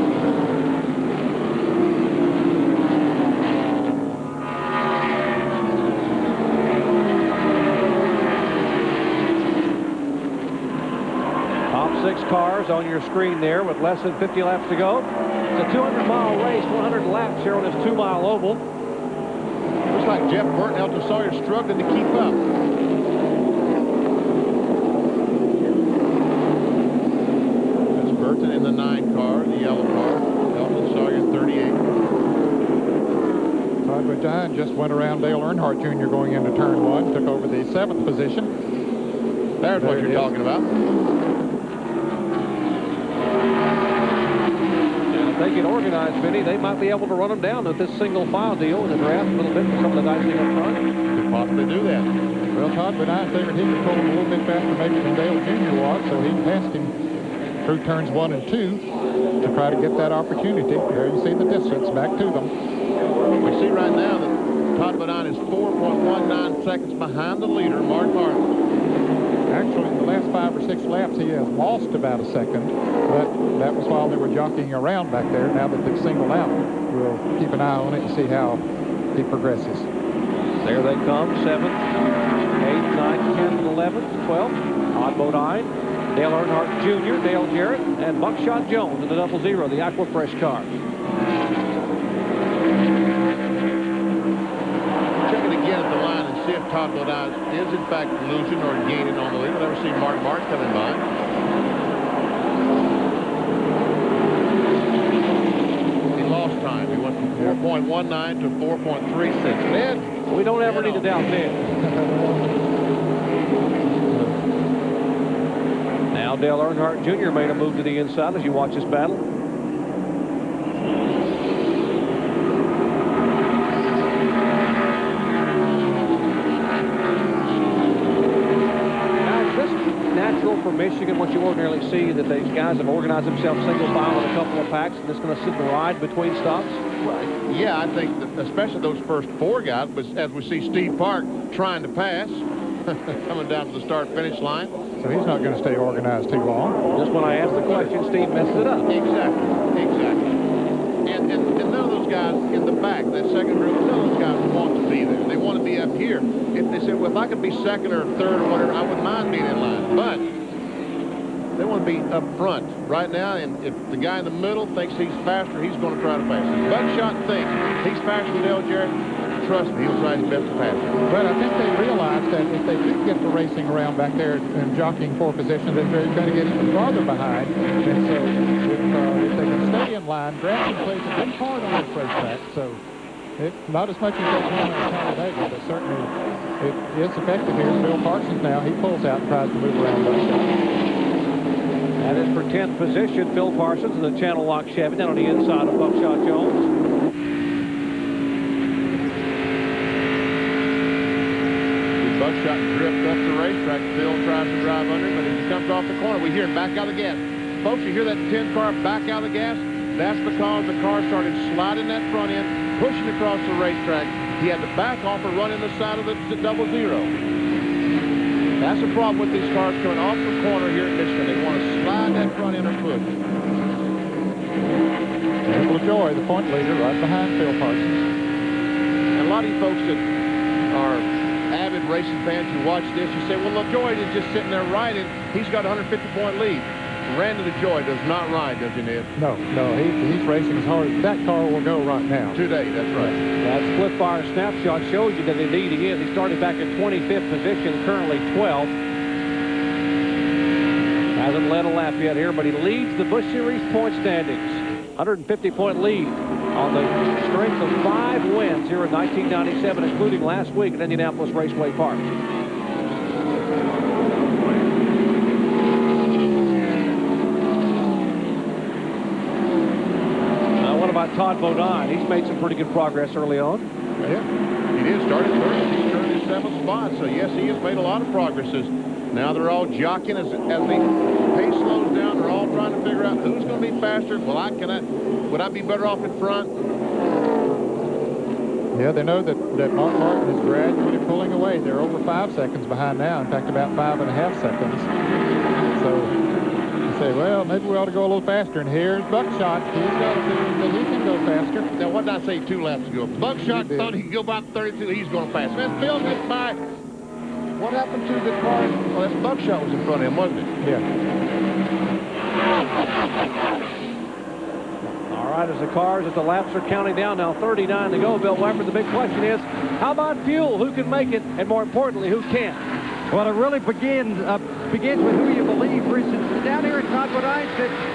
Top 6 cars on your screen there with less than 50 laps to go. It's a 200-mile race, 100 laps here on this 2-mile oval. Looks like Jeff Burton, Elton Sawyer struggling to keep up. That's Burton in the 9 car, the yellow car. Elton Sawyer in 38. Todd Bodine just went around Dale Earnhardt Jr. going into turn 1, took over the 7th position. There's what you're talking about. If they get organized, Vinny, they might be able to run them down with this single file deal in the draft a little bit for some of the guys up front. Could possibly do that. Well, Todd Bodine figured he could pull him a little bit faster maybe than Dale Jr. was, so he passed him through turns 1 and 2 to try to get that opportunity. There you see the distance back to them. We see right now that Todd Bodine is 4.19 seconds behind the leader, Mark Martin. Actually, in the last 5 or 6 laps, he has lost about a second, but that was while they were jockeying around back there. Now that they've singled out, we'll keep an eye on it and see how he progresses. There they come, 7th, 8th, 9th, 10th, 11th, 12th. Todd Bodine, Dale Earnhardt Jr., Dale Jarrett, and Buckshot Jones in the 00, the Aqua Fresh car. Check it again at the line and see if Todd Bodine is in fact losing or gaining on the lead. We'll never see Mark Martin coming by. He lost time. He went from 4.19 to 4.36. Ned, we don't ever need to doubt Ned. Now Dale Earnhardt Jr. made a move to the inside as you watch this battle. For Michigan, what you ordinarily see that these guys have organized themselves single file in a couple of packs and it's going to sit and ride between stops? Right. Yeah, I think that especially those first 4 guys, but as we see Steve Park trying to pass, coming down to the start-finish line. So he's not going to stay organized too long. Just when I asked the question, Steve messed it up. Exactly. And none of those guys in the back, that second group, none of those guys want to be there. They want to be up here. If they said, well, if I could be second or third or whatever, I wouldn't mind being in line. But they want to be up front right now, and if the guy in the middle thinks he's faster, he's going to try to pass. If Buckshot thinks he's faster than Dale Jarrett, trust me, he'll try his best to pass him. But I think they realize that if they do get the racing around back there and jockeying for position, that they're going to get even farther behind. And so if they can stay in line, Grafton plays a big part on this racetrack. So not as much as they can in Talladega, but certainly it is effective here. Phil Parsons now, he pulls out and tries to move around Buckshot. That is for 10th position, Phil Parsons in the Channel Lock Chevy down on the inside of Buckshot Jones. Buckshot drift up the racetrack. Phil tries to drive under him, but as he comes off the corner, we hear him back out of the gas. Folks, you hear that 10 car back out of the gas? That's because the car started sliding that front end, pushing across the racetrack. He had to back off or run in the side of the 00. That's the problem with these cars coming off the corner here at Michigan. They want to slide that front end or push. There's LaJoy, the point leader, right behind Phil Parsons. And a lot of you folks that are avid racing fans who watch this, you say, well, LaJoy is just sitting there riding. He's got a 150-point lead. Randy LaJoy does not ride, does he, Ned? No, he's racing as hard as that car will go right now. Today, that's right. That split fire snapshot shows you that indeed he is. He started back in 25th position, currently 12th. Hasn't led a lap yet here, but he leads the Busch Series point standings. 150-point lead on the strength of 5 wins here in 1997, including last week at Indianapolis Raceway Park. About Todd Bodine. He's made some pretty good progress early on. Yeah, he did start at 3rd. He's turned his 7th spot. So, yes, he has made a lot of progresses. Now they're all jockeying as the pace slows down. They're all trying to figure out who's going to be faster. Well, would I be better off in front? Yeah, they know that Mark Martin is gradually pulling away. They're over 5 seconds behind now. In fact, about 5.5 seconds. So say, well, maybe we ought to go a little faster. And here's Buckshot. He's got a feeling that he can go faster. Now, what did I say 2 laps ago? Buckshot thought he could go about 32. He's going fast. Man, Phil gets by. What happened to the car? Well, that's Buckshot was in front of him, wasn't it? Yeah. All right, as the cars, as the laps are counting down now, 39 to go, Bill Weber, the big question is, how about fuel? Who can make it? And more importantly, who can't? Well, it really begins with who you believe. For instance, down here at Todd Bodine,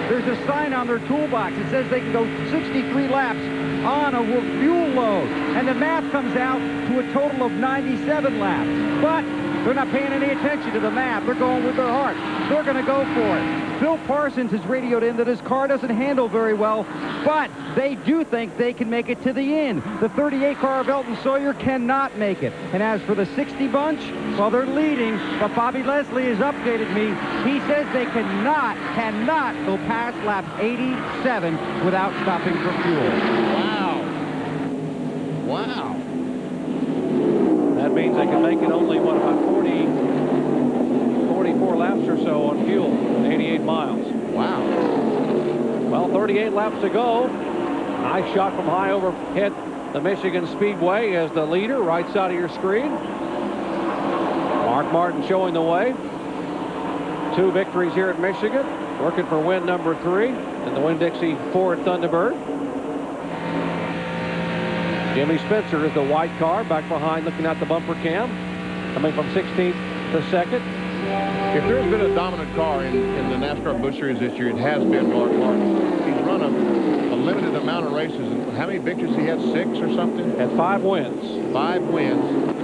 there's a sign on their toolbox. It says they can go 63 laps on a fuel load. And the math comes out to a total of 97 laps. But they're not paying any attention to the math. They're going with their heart. They're going to go for it. Bill Parsons has radioed in that his car doesn't handle very well, but they do think they can make it to the end. The 38 car of Elton Sawyer cannot make it. And as for the 60 bunch, well, they're leading, but Bobby Leslie has updated me. He says they cannot go past lap 87 without stopping for fuel. Wow. That means they can make it only, what, about 44 laps or so on fuel, 88 miles. Wow. Well, 38 laps to go. Nice shot from high overhead the Michigan Speedway as the leader, right side of your screen. Mark Martin showing the way. 2 victories here at Michigan, working for win number 3 in the Winn-Dixie Ford Thunderbird. Jimmy Spencer is the white car back behind, looking at the bumper cam, coming from 16th to 2nd. If there's been a dominant car in the NASCAR Busch Series this year, it has been Mark Martin. He's run a limited amount of races. And how many victories he had? 6 or something? Had 5 wins. 5 wins.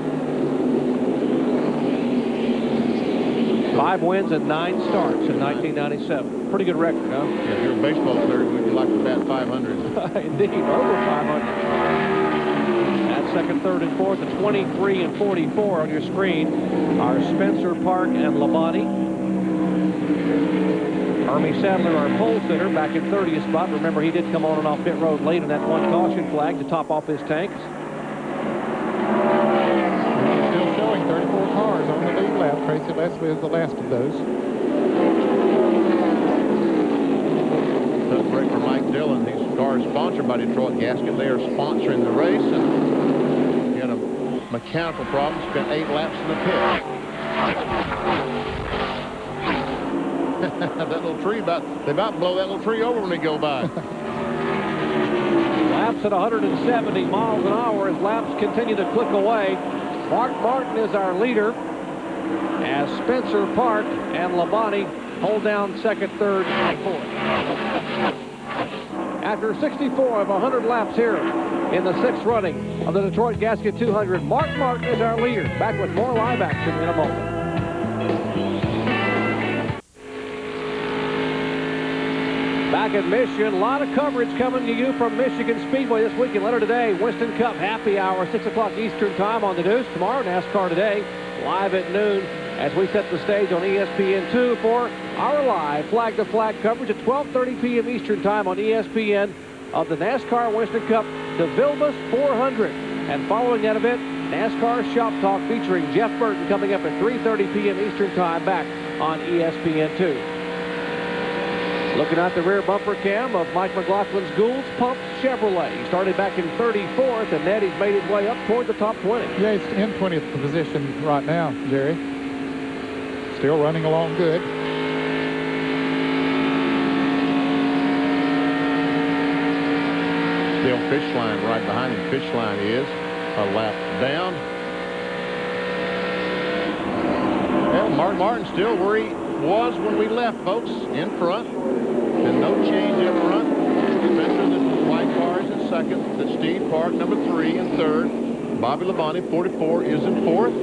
5 wins and 9 starts in 1997. Pretty good record, huh? Yeah, if you're a baseball player, would you like to bat 500? Indeed, over 500. That's second, third, and fourth, and 23 and 44 on your screen are Spencer, Park, and Labonte. Hermie Sadler, our pole sitter, back in 30th spot. Remember, he did come on and off pit road late in that 1 caution flag to top off his tanks. Still showing 34 cars on the lead lap. Tracy Leslie is the last of those. Tough break for Mike Dillon. These cars sponsored by Detroit Gasket. They are sponsoring the race, and he had a mechanical problem. Spent 8 laps in the pit. That little tree they about blow that little tree over when they go by. Laps at 170 miles an hour as laps continue to click away. Mark Martin is our leader as Spencer, Park, and Labonte hold down second, third, and fourth. After 64 of 100 laps here in the 6th running of the Detroit Gasket 200, Mark Martin is our leader. Back with more live action in a moment. Back at Michigan, a lot of coverage coming to you from Michigan Speedway this weekend. Later today, Winston Cup happy hour, 6 o'clock Eastern time on the Deuce. Tomorrow, NASCAR Today, live at noon as we set the stage on ESPN2 for our live flag-to-flag coverage at 12:30 p.m. Eastern time on ESPN of the NASCAR Winston Cup DeVilbiss 400. And following that event, NASCAR Shop Talk featuring Jeff Burton coming up at 3:30 p.m. Eastern time back on ESPN2. Looking at the rear bumper cam of Mike McLaughlin's Gould's Pump Chevrolet. He started back in 34th, and then he's made his way up toward the top 20. Yeah, he's in 20th position right now, Jerry. Still running along good. Still Fishline right behind him. Fishline is a lap down. Well, Mark Martin still where he was when we left, folks, in front. And no change up front. Spencer, the white car is in second. The Steve Park, number 3 in third. Bobby Labonte, 44, is in fourth.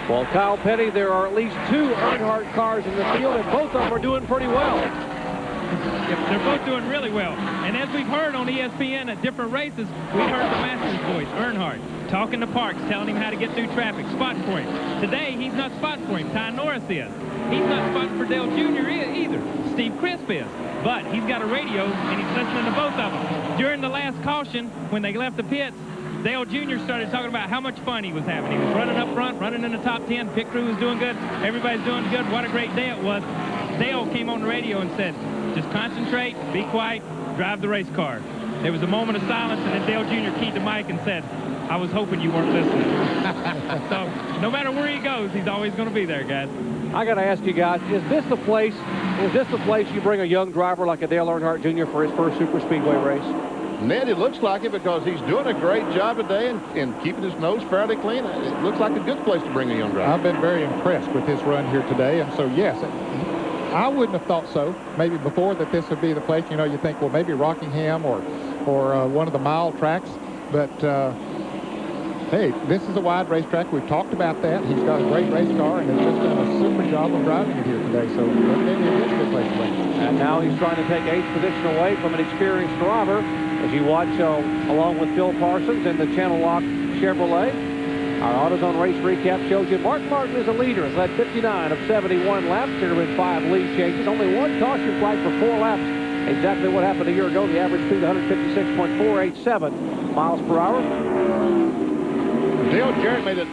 Well, Kyle Petty, there are at least 2 Earnhardt cars in the field, and both of them are doing pretty well. Yep, they're both doing really well. And as we've heard on ESPN at different races, we heard the master's voice, Earnhardt, talking to Parks, telling him how to get through traffic, spotting for him. Today, he's not spotting for him. Ty Norris is. He's not spotting for Dale Jr. either. Steve Crisp is. But he's got a radio, and he's listening to both of them. During the last caution, when they left the pits, Dale Jr. started talking about how much fun he was having. He was running up front, running in the top 10. Pit crew was doing good. Everybody's doing good. What a great day it was. Dale came on the radio and said, just concentrate, be quiet, drive the race car. There was a moment of silence, and then Dale Jr. keyed the mic and said, I was hoping you weren't listening. So no matter where he goes, he's always going to be there, guys. I got to ask you guys, is this the place you bring a young driver like a Dale Earnhardt Jr. for his first super speedway race? Ned, it looks like it because he's doing a great job today and keeping his nose fairly clean. It looks like a good place to bring a young driver. I've been very impressed with his run here today, and so yes, I wouldn't have thought so. Maybe before that this would be the place. You know, you think, well, maybe Rockingham or one of the mile tracks, but Hey, this is a wide racetrack. We've talked about that. He's got a great race car and has just done a super job of driving it here today. So maybe it is a good place to race. And now he's trying to take 8th position away from an experienced driver. As you watch along with Phil Parsons in the Channel Lock Chevrolet. Our AutoZone race recap shows you Mark Martin is a leader. Has led 59 of 71 laps. There have been 5 lead changes. Only 1 caution flag for 4 laps. Exactly what happened a year ago. The average speed 156.487 miles per hour. Dale Jarrett made a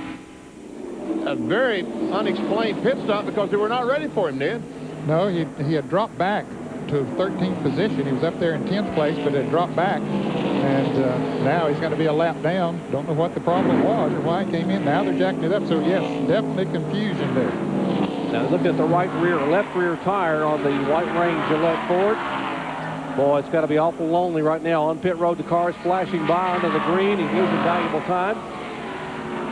very unexplained pit stop because they were not ready for him, Ned. No, he had dropped back to 13th position. He was up there in 10th place, but had dropped back. And now he's going to be a lap down. Don't know what the problem was or why he came in. Now they're jacking it up. So, yes, definitely confusion there. Now, looking at the left rear tire on the White Rain Gillette Ford. Boy, it's got to be awful lonely right now. On pit road, the car is flashing by under the green. He's losing valuable time.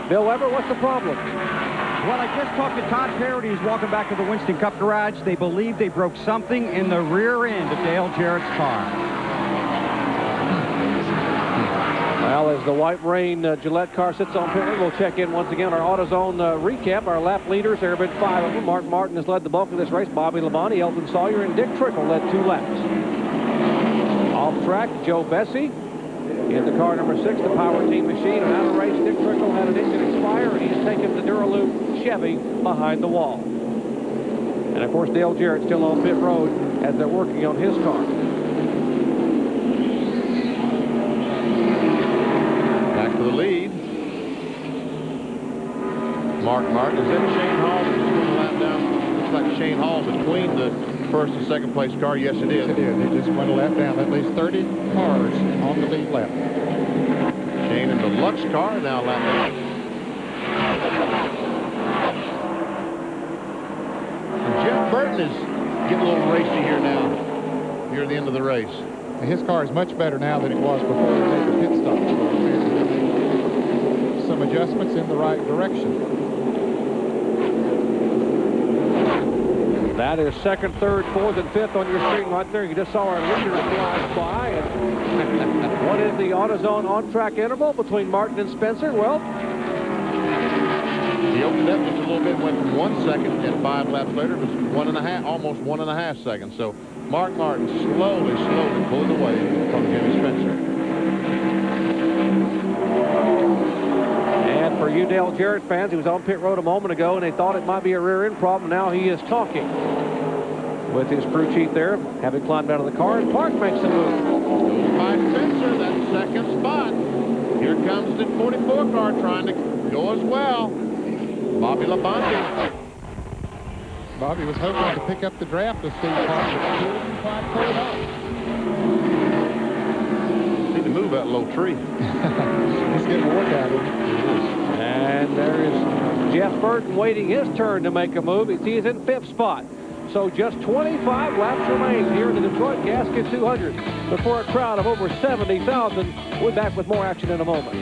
Bill Weber, what's the problem? Well, I just talked to Todd Parody, who's walking back to the Winston Cup garage. They believe they broke something in the rear end of Dale Jarrett's car. Well, as the White Rain Gillette car sits on pit road, we'll check in once again our AutoZone recap. Our lap leaders, there have been 5 of them. Mark Martin has led the bulk of this race. Bobby Labonte, Elton Sawyer, and Dick Trickle led 2 laps. Off track, Joe Bessie. In the car number 6, the Power Team machine. And out of the race, Dick Trickle had an engine expire, and he has taken the Duraloop Chevy behind the wall. And, of course, Dale Jarrett still on pit road as they're working on his car. Back to the lead. Mark Martin. Is that Shane Hall that's going to lap down? Looks like Shane Hall between the first and second place car. Yes, it is. Yes, it is. They just went a lap down. At least 30 cars on the lead lap. Shane in the Lux car now lap down. And Jeff Burton is getting a little racy here now. Here at the end of the race. His car is much better now than it was before they made the pit stop. Some adjustments in the right direction. That is 2nd, 3rd, 4th, and 5th on your screen right there. You just saw our leader fly by. And what is the AutoZone on-track interval between Martin and Spencer? Well, he opened up just a little bit, went from 1 second, and 5 laps later it was 1.5, almost 1.5 seconds. So Mark Martin slowly pulling away from Jimmy Spencer. And for you Dale Jarrett fans, he was on pit road a moment ago, and they thought it might be a rear end problem. Now he is talking with his crew chief there, having climbed out of the car, and Park makes a move. By Spencer, that 2nd spot. Here comes the 44 car trying to go as well. Bobby Labonte. Bobby was hoping to pick up the draft of Steve Park, but couldn't quite pull it off. Need to move that low tree. He's getting a workout in it. And there is Jeff Burton waiting his turn to make a move. He is in 5th spot. So just 25 laps remain here in the Detroit Gasket 200 before a crowd of over 70,000. We're back with more action in a moment.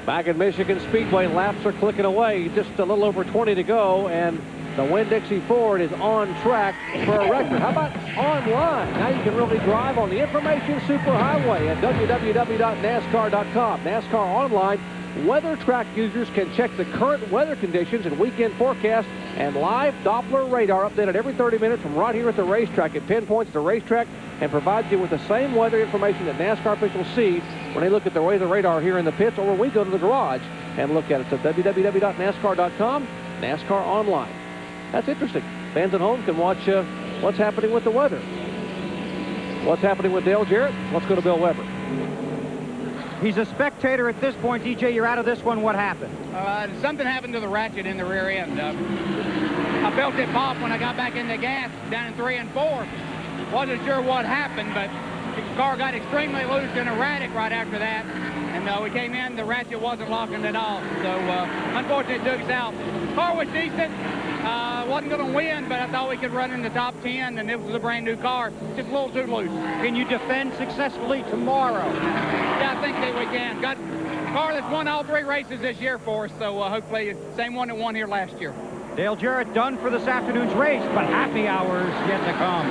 Back at Michigan Speedway, laps are clicking away. Just a little over 20 to go, and the Winn-Dixie Ford is on track for a record. How about online? Now you can really drive on the information superhighway at www.nascar.com. NASCAR Online, weather track users can check the current weather conditions and weekend forecast and live Doppler radar updated every 30 minutes from right here at the racetrack. It pinpoints the racetrack and provides you with the same weather information that NASCAR officials see when they look at the weather radar here in the pits or when we go to the garage and look at it. So www.nascar.com, NASCAR Online. That's interesting. Fans at home can watch what's happening with the weather. What's happening with Dale Jarrett? Let's go to Bill Weber. He's a spectator at this point. DJ, you're out of this one. What happened? Something happened to the ratchet in the rear end. I felt it pop when I got back in the gas down in 3 and 4. Wasn't sure what happened, but the car got extremely loose and erratic right after that. And we came in, the ratchet wasn't locking at all. So, unfortunately, it took us out. Car was decent. Wasn't going to win, but I thought we could run in the top 10, and it was a brand new car. Just a little too loose. Can you defend successfully tomorrow? Yeah, I think that we can. Got a car that's won all 3 races this year for us, so hopefully the same one that won here last year. Dale Jarrett done for this afternoon's race, but happy hours yet to come.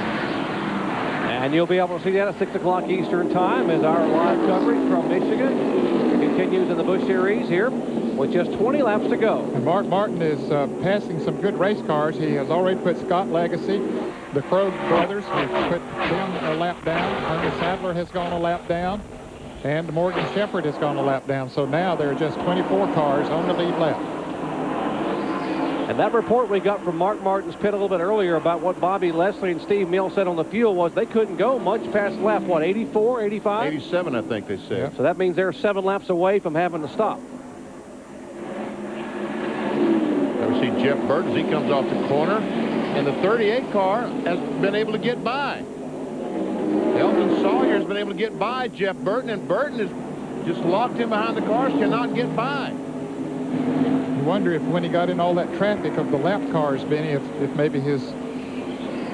And you'll be able to see that at 6 o'clock Eastern Time as our live coverage from Michigan continues in the Busch Series here with just 20 laps to go. And Mark Martin is passing some good race cars. He has already put Scott Legacy, the Crow brothers, who put them a lap down. Hermie Sadler has gone a lap down. And Morgan Shepherd has gone a lap down. So now there are just 24 cars on the lead lap. And that report we got from Mark Martin's pit a little bit earlier about what Bobby Leslie and Steve Mills said on the fuel was they couldn't go much past lap, what, 84, 85? 87, I think they said. Yep. So that means they're 7 laps away from having to stop. There we see Jeff Burton as he comes off the corner. And the 38 car has been able to get by. Elton Sawyer's been able to get by Jeff Burton, and Burton has just locked in behind the cars, cannot get by. You wonder if when he got in all that traffic of the lap cars, Benny, if maybe his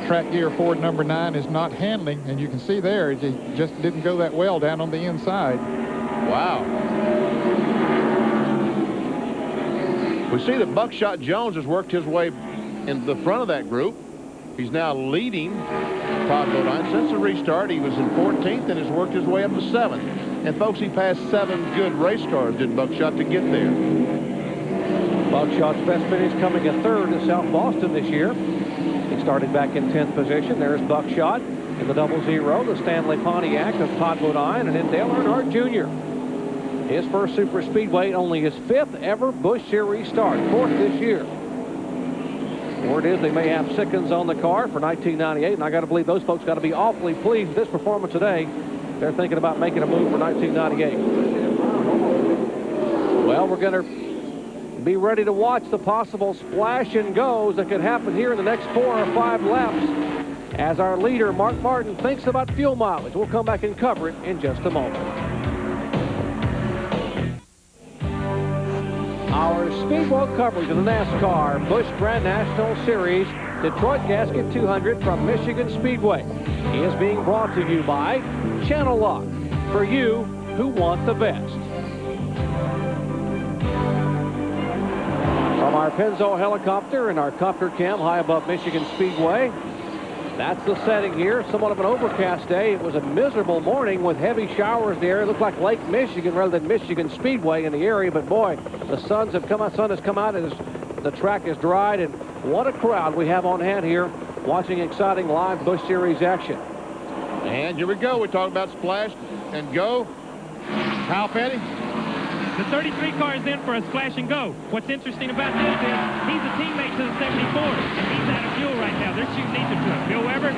track gear Ford number 9 is not handling, and you can see there, he just didn't go that well down on the inside. Wow. We see that Buckshot Jones has worked his way in the front of that group. He's now leading Todd Bodine. Since the restart, he was in 14th and has worked his way up to 7th. And folks, he passed 7 good race cars, did Buckshot, to get there. Buckshot's best finish coming in 3rd in South Boston this year. He started back in 10th position. There's Buckshot in the 00, the Stanley Pontiac of Todd Bodine, and then Dale Earnhardt Jr. His first super speedway, only his 5th ever Busch Series start, 4th this year. Word is they may have Sickens on the car for 1998, and I got to believe those folks got to be awfully pleased with this performance today. They're thinking about making a move for 1998. Well, we're going to be ready to watch the possible splash and goes that could happen here in the next 4 or 5 laps as our leader, Mark Martin, thinks about fuel mileage. We'll come back and cover it in just a moment. Our Speedway coverage of the NASCAR Busch Grand National Series Detroit Gasket 200 from Michigan Speedway is being brought to you by Channel Lock, for you who want the best. From our Pennzoil helicopter and our copter cam high above Michigan Speedway, that's the setting here. Somewhat of an overcast day. It was a miserable morning with heavy showers in the area. It looked like Lake Michigan rather than Michigan Speedway in the area. But boy, the sun has come out and the track is dried. And what a crowd we have on hand here watching exciting live Busch Series action. And here we go. We talk about splash and go. Kyle Petty. The 33 car is in for a splash and go. What's interesting about this is he's a teammate to the 74, and he's out of fuel right now. They're shooting each other. Bill Weber.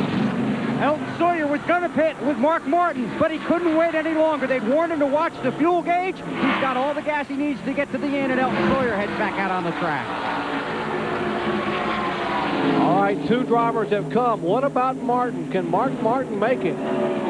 Elton Sawyer was going to pit with Mark Martin, but he couldn't wait any longer. They'd warned him to watch the fuel gauge. He's got all the gas he needs to get to the end, and Elton Sawyer heads back out on the track. All right, 2 drivers have come. What about Martin? Can Mark Martin make it?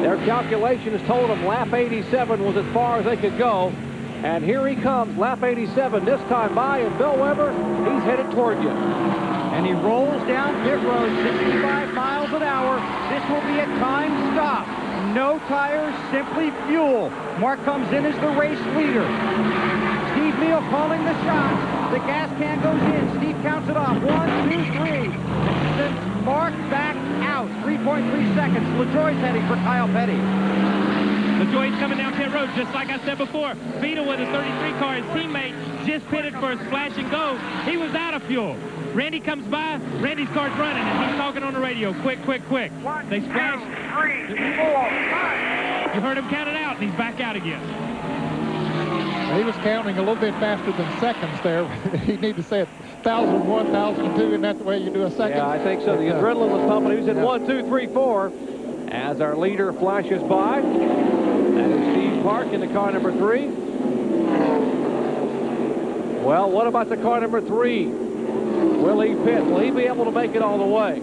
Their calculations told him lap 87 was as far as they could go. And here he comes, lap 87, this time by, and Bill Weber, he's headed toward you. And he rolls down pit road, 65 miles an hour. This will be a timed stop. No tires, simply fuel. Mark comes in as the race leader. Steve Neal calling the shots. The gas can goes in. Steve counts it off. 1, 2, 3. And sends Mark back out. 3.3 seconds. LaJoie's heading for Kyle Petty. LaJoie's coming down pit road, just like I said before. Vita with a 33 car, his teammate just pitted for a splash and go. He was out of fuel. Randy comes by, Randy's car's running, and he's talking on the radio. Quick, quick, quick. They splash. 1, 2, 3, 4, 5. You heard him count it out, and he's back out again. He was counting a little bit faster than seconds there. He'd need to say it 1,001, 1,002, and that's the way you do a second. Yeah, I think so. The adrenaline was pumping. He was in 1, 2, 3, 4 as our leader flashes by. That is Steve Park in the car number 3. Well, what about the car number 3? Will he pit? Will he be able to make it all the way?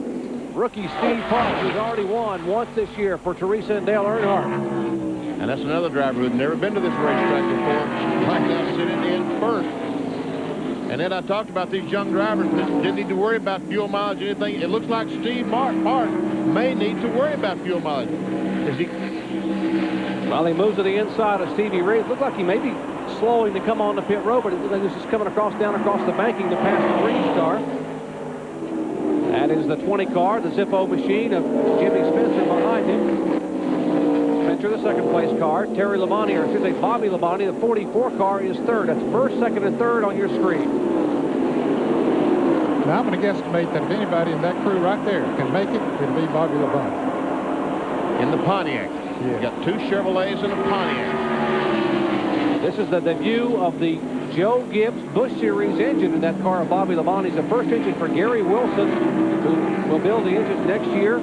Rookie Steve Park, who's already won once this year for Teresa and Dale Earnhardt. And that's another driver who's never been to this racetrack before. Right now sitting in first. And then I talked about these young drivers that didn't need to worry about fuel mileage or anything. It looks like Steve Park may need to worry about fuel mileage. Is he? Well, he moves to the inside of Stevie Ray. It looked like he may be slowing to come on the pit road, but he's just coming down across the banking to pass the green star. That is the 20 car, the Zippo machine of Jimmy Spencer behind him. Spencer, the second place car. Terry Labonte, or I should say Bobby Labonte, the 44 car, is third. That's first, second, and third on your screen. Now I'm going to guesstimate that if anybody in that crew right there can make it, it'll be Bobby Labonte. In the Pontiac. Yeah. You got 2 Chevrolets and a Pontiac. This is the debut of the Joe Gibbs Busch Series engine in that car of Bobby Labonte's. The first engine for Gary Wilson, who will build the engines next year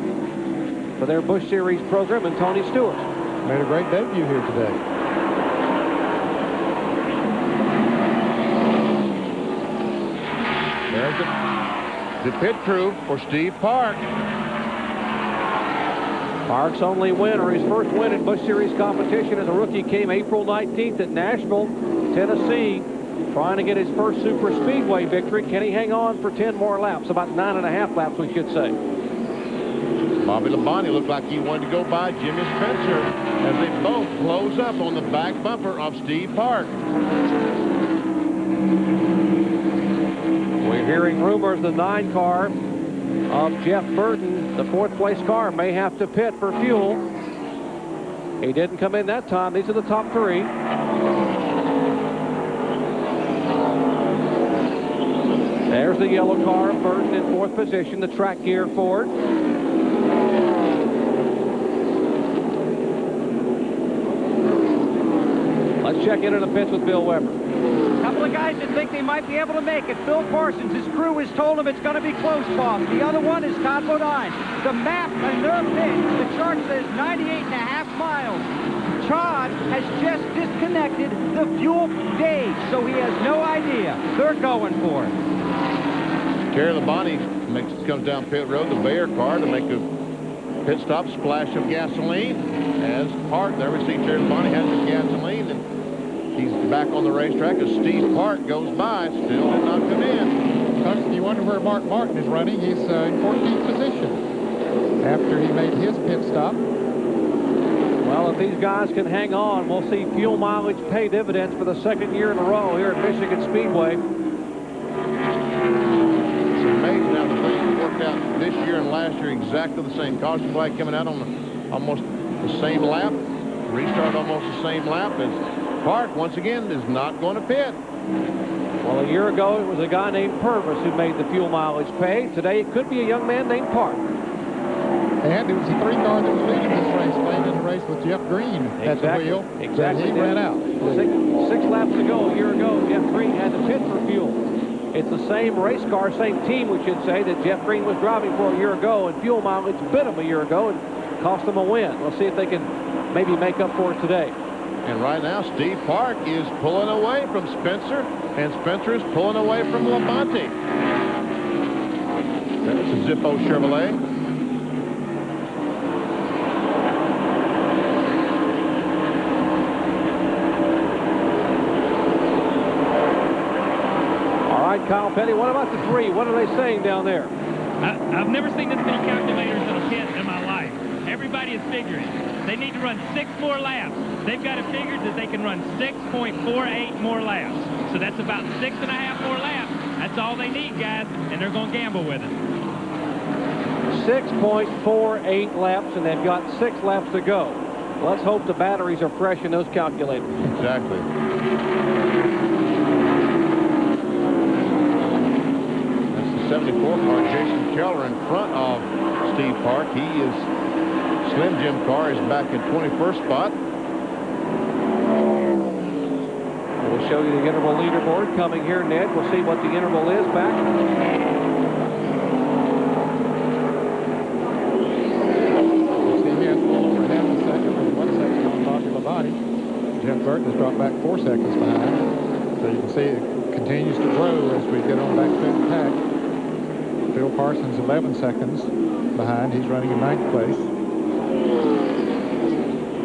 for their Busch Series program, and Tony Stewart. Made a great debut here today. There's the pit crew for Steve Park. Park's only win, or his first win in Busch Series competition as a rookie, came April 19th at Nashville, Tennessee, trying to get his first super speedway victory. Can he hang on for 10 more laps? About 9.5 laps, we should say. Bobby Labonte looked like he wanted to go by Jimmy Spencer as they both close up on the back bumper of Steve Park. We're hearing rumors the 9 car of Jeff Burton, the 4th place car, may have to pit for fuel. He didn't come in that time. These are the top 3. There's the yellow car of Burton in 4th position, the track gear Ford. Let's check in the pits with Bill Weber. A couple of guys that think they might be able to make it. Phil Parsons, his crew has told him it's going to be close, boss. The other one is Todd Bodine. The map in their pit, the chart says 98.5 miles. Todd has just disconnected the fuel gauge, so he has no idea. They're going for it. Terry Labonte comes down pit road, the Bayer car, to make a pit stop, splash of gasoline. As Park, there we see Terry Labonte has his gasoline, and he's back on the racetrack as Steve Park goes by. Still did not come in. Tuck, you wonder where Mark Martin is running. He's in 14th position after he made his pit stop. Well, if these guys can hang on, we'll see fuel mileage pay dividends for the 2nd year in a row here at Michigan Speedway. It's amazing how the things worked out this year and last year exactly the same. Caution flag coming out on almost the same lap. Restart almost the same lap as Park, once again, is not going to pit. Well, a year ago, it was a guy named Purvis who made the fuel mileage pay. Today, it could be a young man named Park. And it was the 3 car that was leading this race, playing in the race with Jeff Green at the wheel. Exactly. He ran out. 6 laps to go a year ago, Jeff Green had to pit for fuel. It's the same race car, same team, we should say, that Jeff Green was driving for a year ago, and fuel mileage bit him a year ago and cost them a win. We'll see if they can maybe make up for it today. And right now, Steve Park is pulling away from Spencer, and Spencer is pulling away from Labonte. There's a Zippo Chevrolet. All right, Kyle Petty, what about the 3? What are they saying down there? I've never seen this many calculators in a pit in my life. Everybody is figuring. They need to run 6 more laps. They've got it figured that they can run 6.48 more laps. So that's about 6.5 more laps. That's all they need, guys, and they're going to gamble with it. 6.48 laps, and they've got 6 laps to go. Let's hope the batteries are fresh in those calculators. Exactly. That's the 74 car, Jason Keller, in front of Steve Park. He is Slim Jim car is back in 21st spot. We'll show you the interval leaderboard coming here, Ned. We'll see what the interval is back. See, he has a little over half a second and 1 second on Bobby Labonte. Jeff Burton has dropped back 4 seconds behind. So you can see it continues to grow as we get on back to the pack. Phil Parsons 11 seconds behind. He's running in 9th place.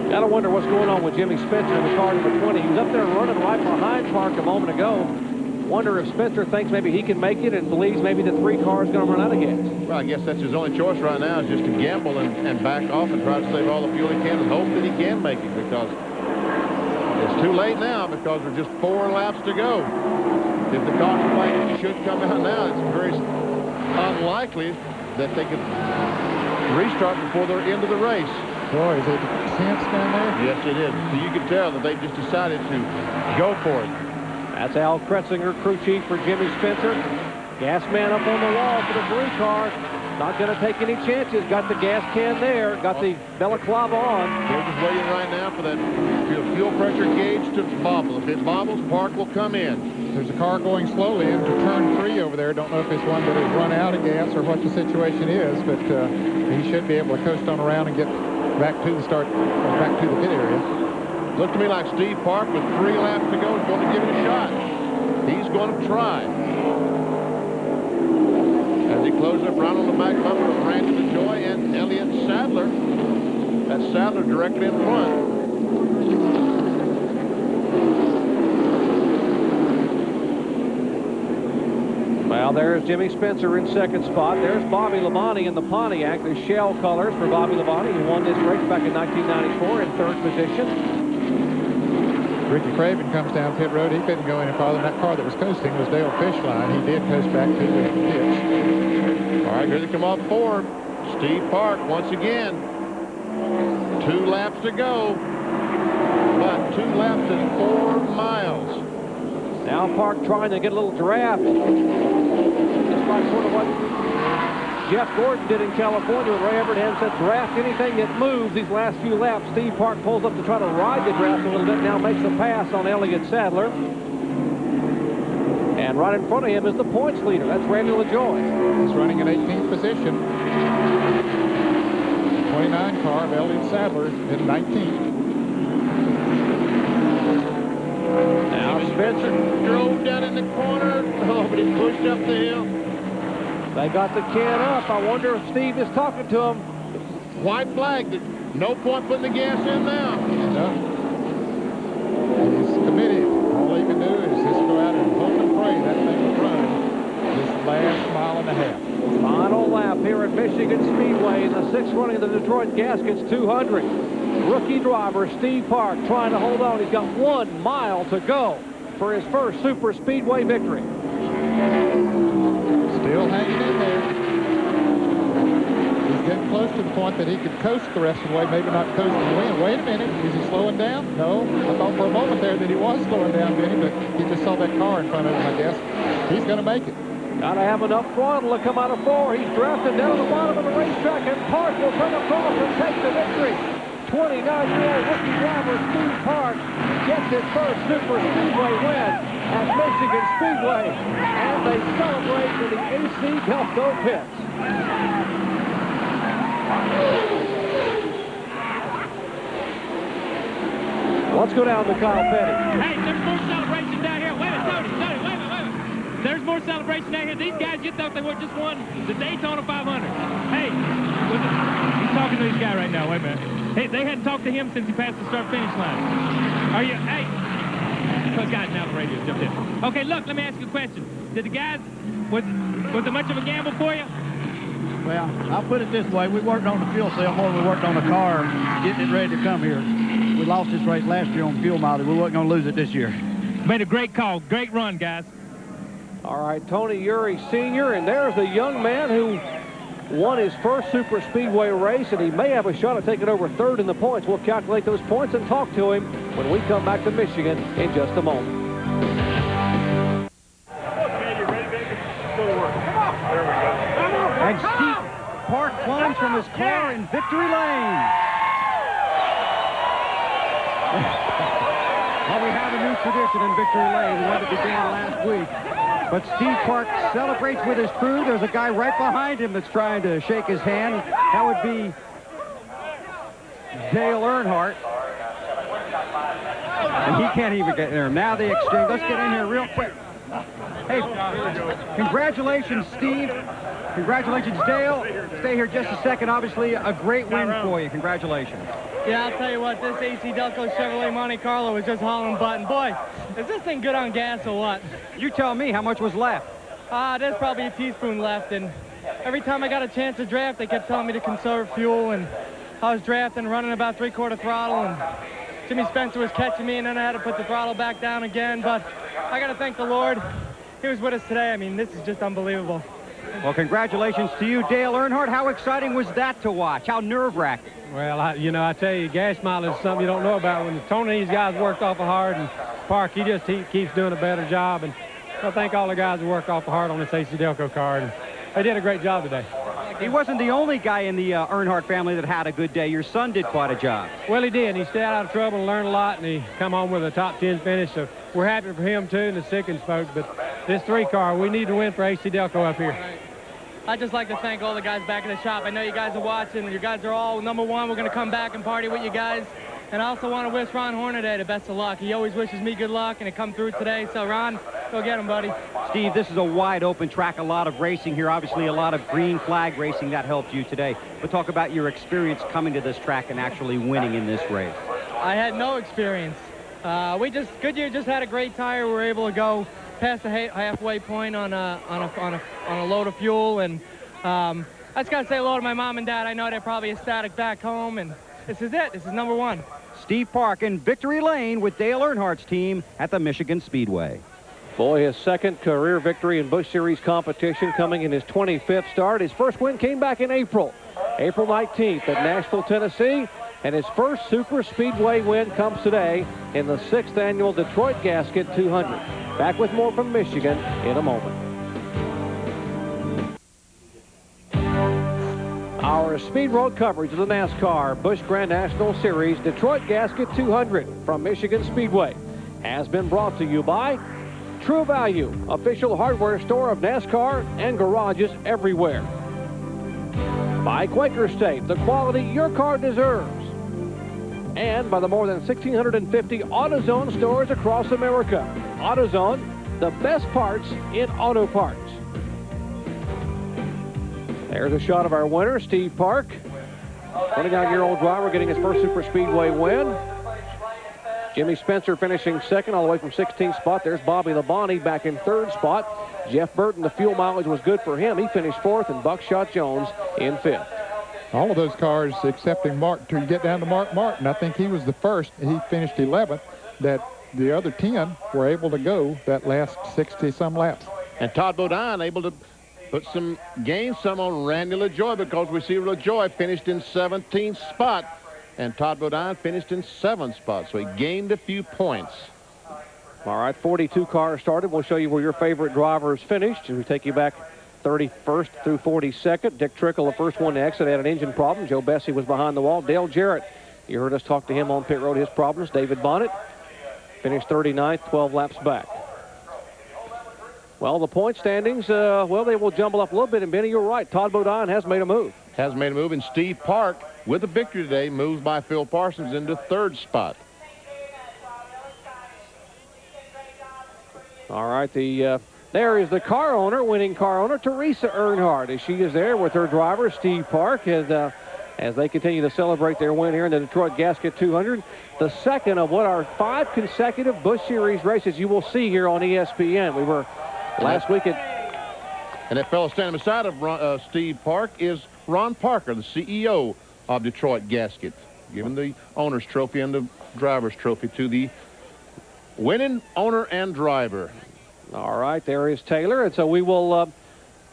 Gotta wonder what's going on with Jimmy Spencer in the car number 20. He was up there running right behind Park a moment ago. Wonder if Spencer thinks maybe he can make it and believes maybe the 3 car is going to run out of gas. Well, I guess that's his only choice right now is just to gamble and back off and try to save all the fuel he can and hope that he can make it, because it's too late now because there's just 4 laps to go. If the caution flag should come out now, it's very unlikely that they could restart before they're into the race. Boy, is it tense down there? Yes, it is. So you can tell that they just decided to go for it. That's Al Kretzinger, crew chief for Jimmy Spencer. Gas man up on the wall for the blue car. Not going to take any chances. Got the gas can there. Got the balaclava on. They're just waiting right now for that fuel pressure gauge to bobble. If it bobbles, Park will come in. There's a car going slowly into turn 3 over there. Don't know if it's one that has run out of gas or what the situation is, but he should be able to coast on around and get back to the start, back to the pit area. Looked to me like Steve Park with 3 laps to go is going to give it a shot. He's going to try. As he closes up right on the back bumper of Randy LaJoy and Elliott Sadler. That's Sadler directly in front. Well, there's Jimmy Spencer in second spot. There's Bobby Labonte in the Pontiac. The shell colors for Bobby Labonte, who won this race back in 1994 in 3rd position. Ricky Craven comes down pit road. He couldn't go any farther. That car that was coasting was Dale Fishline. He did coast back to the pits. All right, here they come off 4. Steve Park once again. 2 laps to go. But 2 laps is 4 miles. Now Park trying to get a little draft. Just like sort of what Jeff Gordon did in California when Ray Evernham said draft anything that moves these last few laps. Steve Park pulls up to try to ride the draft a little bit. Now makes a pass on Elliott Sadler. And right in front of him is the points leader. That's Randy LaJoy. He's running in 18th position. 29 car of Elliott Sadler in 19th. Now Spencer drove down in the corner. Oh, but he pushed up the hill. They got the can up. I wonder if Steve is talking to him. White flag. No point putting the gas in now. No. He's committed. All he can do is just go out and hope and pray that thing will run this last mile and a half. Final lap here at Michigan Speedway in the 6th running of the Detroit Gaskets 200. Rookie driver Steve Park trying to hold on. He's got 1 mile to go for his first Super Speedway victory. Still hanging in there. He's getting close to the point that he could coast the rest of the way, maybe not coast and win. Wait a minute, is he slowing down? No, I thought for a moment there that he was slowing down, Benny, but he just saw that car in front of him, I guess. He's going to make it. Got to have enough throttle to come out of 4. He's drafted down to the bottom of the racetrack, and Park will come across and take the victory. 29-year-old rookie driver Steve Park gets his first Super Speedway win at Michigan Speedway, and they celebrate in the AC Delco pits. Let's go down to Kyle Petty. Hey, there's more celebration down here. Wait a minute, Tony, wait a minute. There's more celebration down here. These guys, you thought they were just won the Daytona 500. Hey, he's talking to this guy right now. Wait a minute. Hey, they hadn't talked to him since he passed the start-finish line. Are you, hey, those guys now the radio jumped in. Okay, look, let me ask you a question. Did the guys, was it much of a gamble for you? Well, I'll put it this way. We worked on the fuel cell more than we worked on the car, getting it ready to come here. We lost this race last year on fuel mileage. We weren't going to lose it this year. Made a great call. Great run, guys. All right, Tony Uri Sr., and there's the young man who won his first Super Speedway race, and he may have a shot at taking over 3rd in the points. We'll calculate those points and talk to him when we come back to Michigan in just a moment. And Steve Park climbs from his car in victory lane. Well, we have a new tradition in victory lane, one that began last week. But Steve Park celebrates with his crew. There's a guy right behind him that's trying to shake his hand. That would be Dale Earnhardt. And he can't even get there. Now they exchange. Let's get in here real quick. Hey, congratulations, Steve. Congratulations, Dale. Stay here just a second. Obviously, a great win for you. Congratulations. Yeah, I'll tell you what, this AC Delco Chevrolet Monte Carlo was just hauling button. Boy, is this thing good on gas or what? You tell me how much was left. There's probably a teaspoon left, and every time I got a chance to draft, they kept telling me to conserve fuel, and I was drafting, running about 3/4 throttle, and Jimmy Spencer was catching me, and then I had to put the throttle back down again, but I got to thank the Lord. He was with us today. I mean, this is just unbelievable. Well, congratulations to you, Dale Earnhardt. How exciting was that to watch? How nerve-wracking? Well, I tell you, gas mileage is something you don't know about. When Tony and these guys worked awful hard, and Park, he keeps doing a better job. And I thank all the guys who worked awful hard on this AC Delco car. And they did a great job today. He wasn't the only guy in the Earnhardt family that had a good day. Your son did quite a job. Well, he did. He stayed out of trouble and learned a lot, and he come home with a top 10 finish. So we're happy for him, too, and the Sickens folks. But this 3-car, we need to win for AC Delco up here. I'd just like to thank all the guys back in the shop. I know you guys are watching. You guys are all number one. We're going to come back and party with you guys. And I also want to wish Ron Hornaday the best of luck. He always wishes me good luck, and it come through today. So, Ron, go get him, buddy. Steve, this is a wide-open track, a lot of racing here. Obviously, a lot of green flag racing that helped you today. But talk about your experience coming to this track and actually winning in this race. I had no experience. Goodyear just had a great tire. We were able to go past the halfway point on a load of fuel, and I just got to say hello to my mom and dad. I know they're probably ecstatic back home, and this is it. This is number one. Steve Park in victory lane with Dale Earnhardt's team at the Michigan Speedway. Boy, his second career victory in Busch Series competition, coming in his 25th start. His first win came back in April 19th at Nashville, Tennessee. And his first Super Speedway win comes today in the 6th annual Detroit Gasket 200. Back with more from Michigan in a moment. Our speed road coverage of the NASCAR Busch Grand National Series Detroit Gasket 200 from Michigan Speedway has been brought to you by True Value, official hardware store of NASCAR and garages everywhere. By Quaker State, the quality your car deserves. And by the more than 1,650 AutoZone stores across America. AutoZone, the best parts in auto parts. There's a shot of our winner, Steve Park. 29-year-old driver getting his first Super Speedway win. Jimmy Spencer finishing second all the way from 16th spot. There's Bobby Labonte back in 3rd spot. Jeff Burton, the fuel mileage was good for him. He finished 4th, and Buckshot Jones in 5th. All of those cars, excepting Mark, to get down to Mark Martin, I think he was the first. He finished 11th. That the other 10 were able to go that last 60-some laps. And Todd Bodine able to gain some on Randy LaJoie, because we see LaJoie finished in 17th spot, and Todd Bodine finished in 7th spot, so he gained a few points. All right, 42 cars started. We'll show you where your favorite drivers finished. We take you back 31st through 42nd. Dick Trickle, the first one to exit, had an engine problem. Joe Bessie was behind the wall. Dale Jarrett, you heard us talk to him on pit road, his problems. David Bonnet finished 39th, 12 laps back. Well, the point standings, well, they will jumble up a little bit. And, Benny, you're right. Todd Bodine has made a move. Has made a move, and Steve Park, with a victory today, moves by Phil Parsons into 3rd spot. All right, there is the car owner, winning car owner, Teresa Earnhardt, as she is there with her driver, Steve Park, as they continue to celebrate their win here in the Detroit Gasket 200. The second of what are 5 consecutive Busch Series races you will see here on ESPN. We were last week at... And that fellow standing beside of Steve Park is Ron Parker, the CEO of Detroit Gasket, giving the owner's trophy and the driver's trophy to the winning owner and driver. All right, there is Taylor. And so we will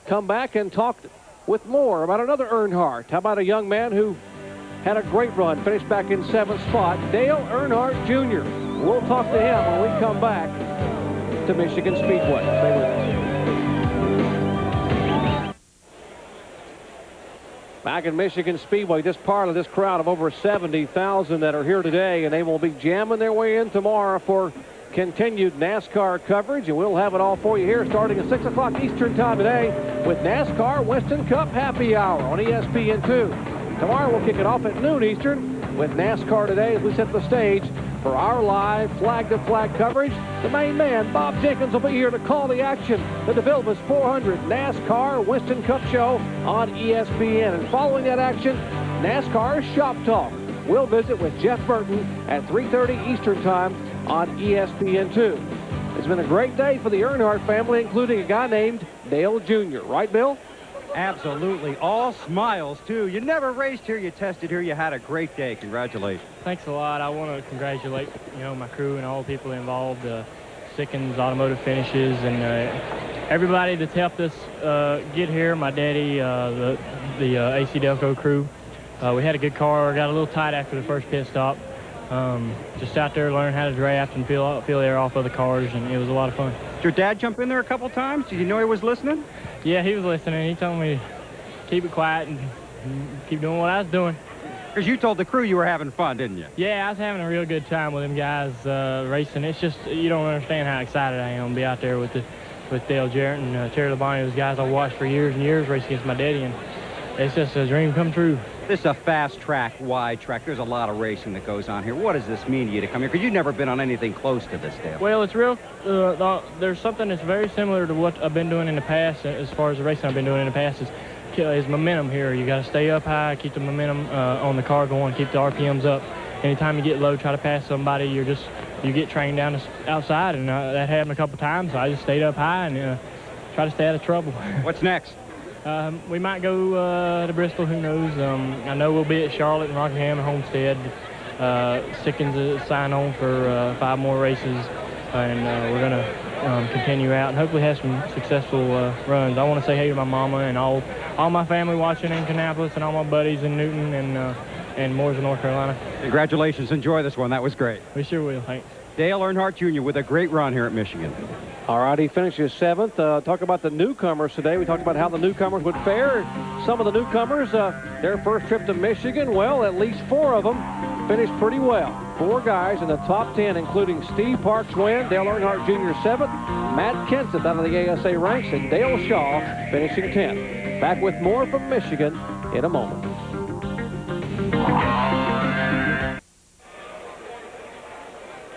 come back and talk with more about another Earnhardt. How about a young man who had a great run, finished back in 7th spot, Dale Earnhardt Jr. We'll talk to him when we come back to Michigan Speedway. Stay with us. Back in Michigan Speedway, just part of this crowd of over 70,000 that are here today, and they will be jamming their way in tomorrow for continued NASCAR coverage, and we'll have it all for you here starting at 6 o'clock Eastern time today with NASCAR Winston Cup Happy Hour on ESPN2. Tomorrow we'll kick it off at noon Eastern with NASCAR Today as we set the stage for our live flag-to-flag coverage. The main man, Bob Jenkins, will be here to call the action. The DeVilbiss 400 NASCAR Winston Cup show on ESPN. And following that action, NASCAR Shop Talk. We'll visit with Jeff Burton at 3:30 Eastern time on ESPN2. It's been a great day for the Earnhardt family, including a guy named Dale Jr. Right, Bill? Absolutely. All smiles, too. You never raced here. You tested here. You had a great day. Congratulations. Thanks a lot. I want to congratulate, my crew and all the people involved, Sickens Automotive Finishes, and everybody that's helped us get here, my daddy, the AC Delco crew. We had a good car, got a little tight after the first pit stop. Just out there learning how to draft and feel air off other cars, and it was a lot of fun. Did your dad jump in there a couple times? Did you know he was listening? Yeah, he was listening. He told me to keep it quiet and keep doing what I was doing. Because you told the crew you were having fun, didn't you? Yeah, I was having a real good time with them guys racing. It's just, you don't understand how excited I am to be out there with Dale Jarrett and Terry Labonte, those guys I watched for years and years racing against my daddy, and it's just a dream come true. This is a fast track, wide track. There's a lot of racing that goes on here. What does this mean to you to come here? Because you've never been on anything close to this, Dale. Well, it's real. There's something that's very similar to what I've been doing in the past, as far as the racing I've been doing in the past, is momentum here. You got to stay up high, keep the momentum on the car going, keep the RPMs up. Anytime you get low, try to pass somebody, you get trained down outside, and that happened a couple times. So I just stayed up high and try to stay out of trouble. What's next? We might go to Bristol, who knows. I know we'll be at Charlotte and Rockingham and Homestead. Sickens signed on for 5 more races, and we're going to continue out and hopefully have some successful runs. I want to say hey to my mama and all my family watching in Kannapolis and all my buddies in Newton and Mooresville, North Carolina. Congratulations. Enjoy this one. That was great. We sure will. Thanks. Dale Earnhardt Jr. with a great run here at Michigan. All right, he finishes 7th. Talk about the newcomers today. We talked about how the newcomers would fare. Some of the newcomers, their first trip to Michigan, well, at least 4 of them finished pretty well. 4 guys in the top 10, including Steve Parks win, Dale Earnhardt Jr. 7th, Matt Kenseth out of the ASA ranks, and Dale Shaw finishing 10th. Back with more from Michigan in a moment.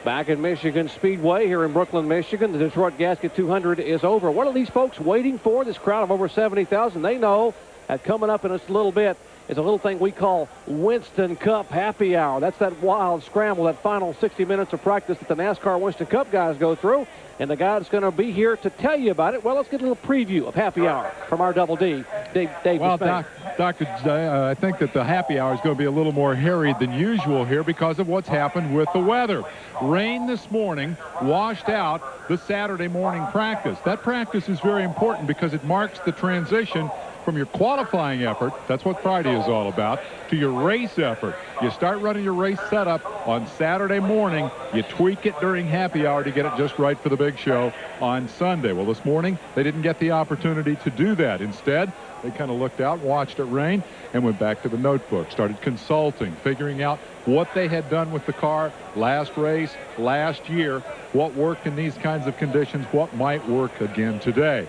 Back in Michigan Speedway here in Brooklyn, Michigan, the Detroit Gasket 200 is over. What are these folks waiting for? This crowd of over 70,000, they know that coming up in a little bit is a little thing we call Winston Cup Happy Hour. That's that wild scramble, that final 60 minutes of practice that the NASCAR Winston Cup guys go through. And the guy that's going to be here to tell you about it, well, let's get a little preview of Happy Hour from our Double D, Dave. Well, Dr. J, I think that the Happy Hour is going to be a little more harried than usual here because of what's happened with the weather. Rain this morning washed out the Saturday morning practice. That practice is very important because it marks the transition from your qualifying effort, that's what Friday is all about, to your race effort. You start running your race setup on Saturday morning. You tweak it during happy hour to get it just right for the big show on Sunday. Well, this morning, they didn't get the opportunity to do that. Instead, they kind of looked out, watched it rain, and went back to the notebook, started consulting, figuring out what they had done with the car last race, last year, what worked in these kinds of conditions, what might work again today.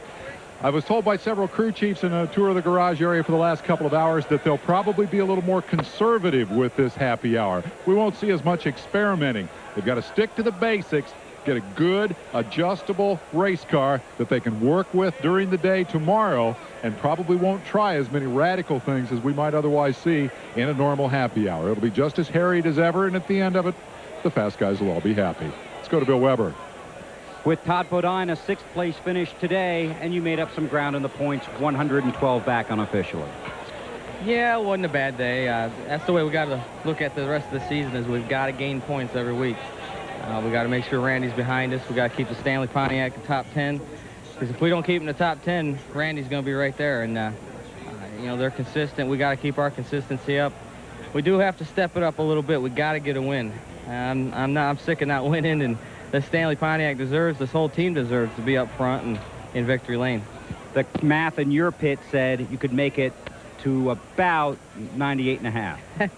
I was told by several crew chiefs in a tour of the garage area for the last couple of hours that they'll probably be a little more conservative with this happy hour. We won't see as much experimenting. They've got to stick to the basics, get a good, adjustable race car that they can work with during the day tomorrow, and probably won't try as many radical things as we might otherwise see in a normal happy hour. It'll be just as harried as ever, and at the end of it, the fast guys will all be happy. Let's go to Bill Weber. With Todd Bodine, a 6th place finish today, and you made up some ground in the points, 112 back unofficially. Yeah, it wasn't a bad day. That's the way we got to look at the rest of the season, is we've got to gain points every week. We got to make sure Randy's behind us. We got to keep the Stanley Pontiac in the top 10, because if we don't keep him in the top 10, Randy's going to be right there. And you know, they're consistent. We got to keep our consistency up. We do have to step it up a little bit. We got to get a win. I'm sick of not winning, and the Stanley Pontiac deserves, this whole team deserves to be up front and in victory lane. The math in your pit said you could make it to about 98.5.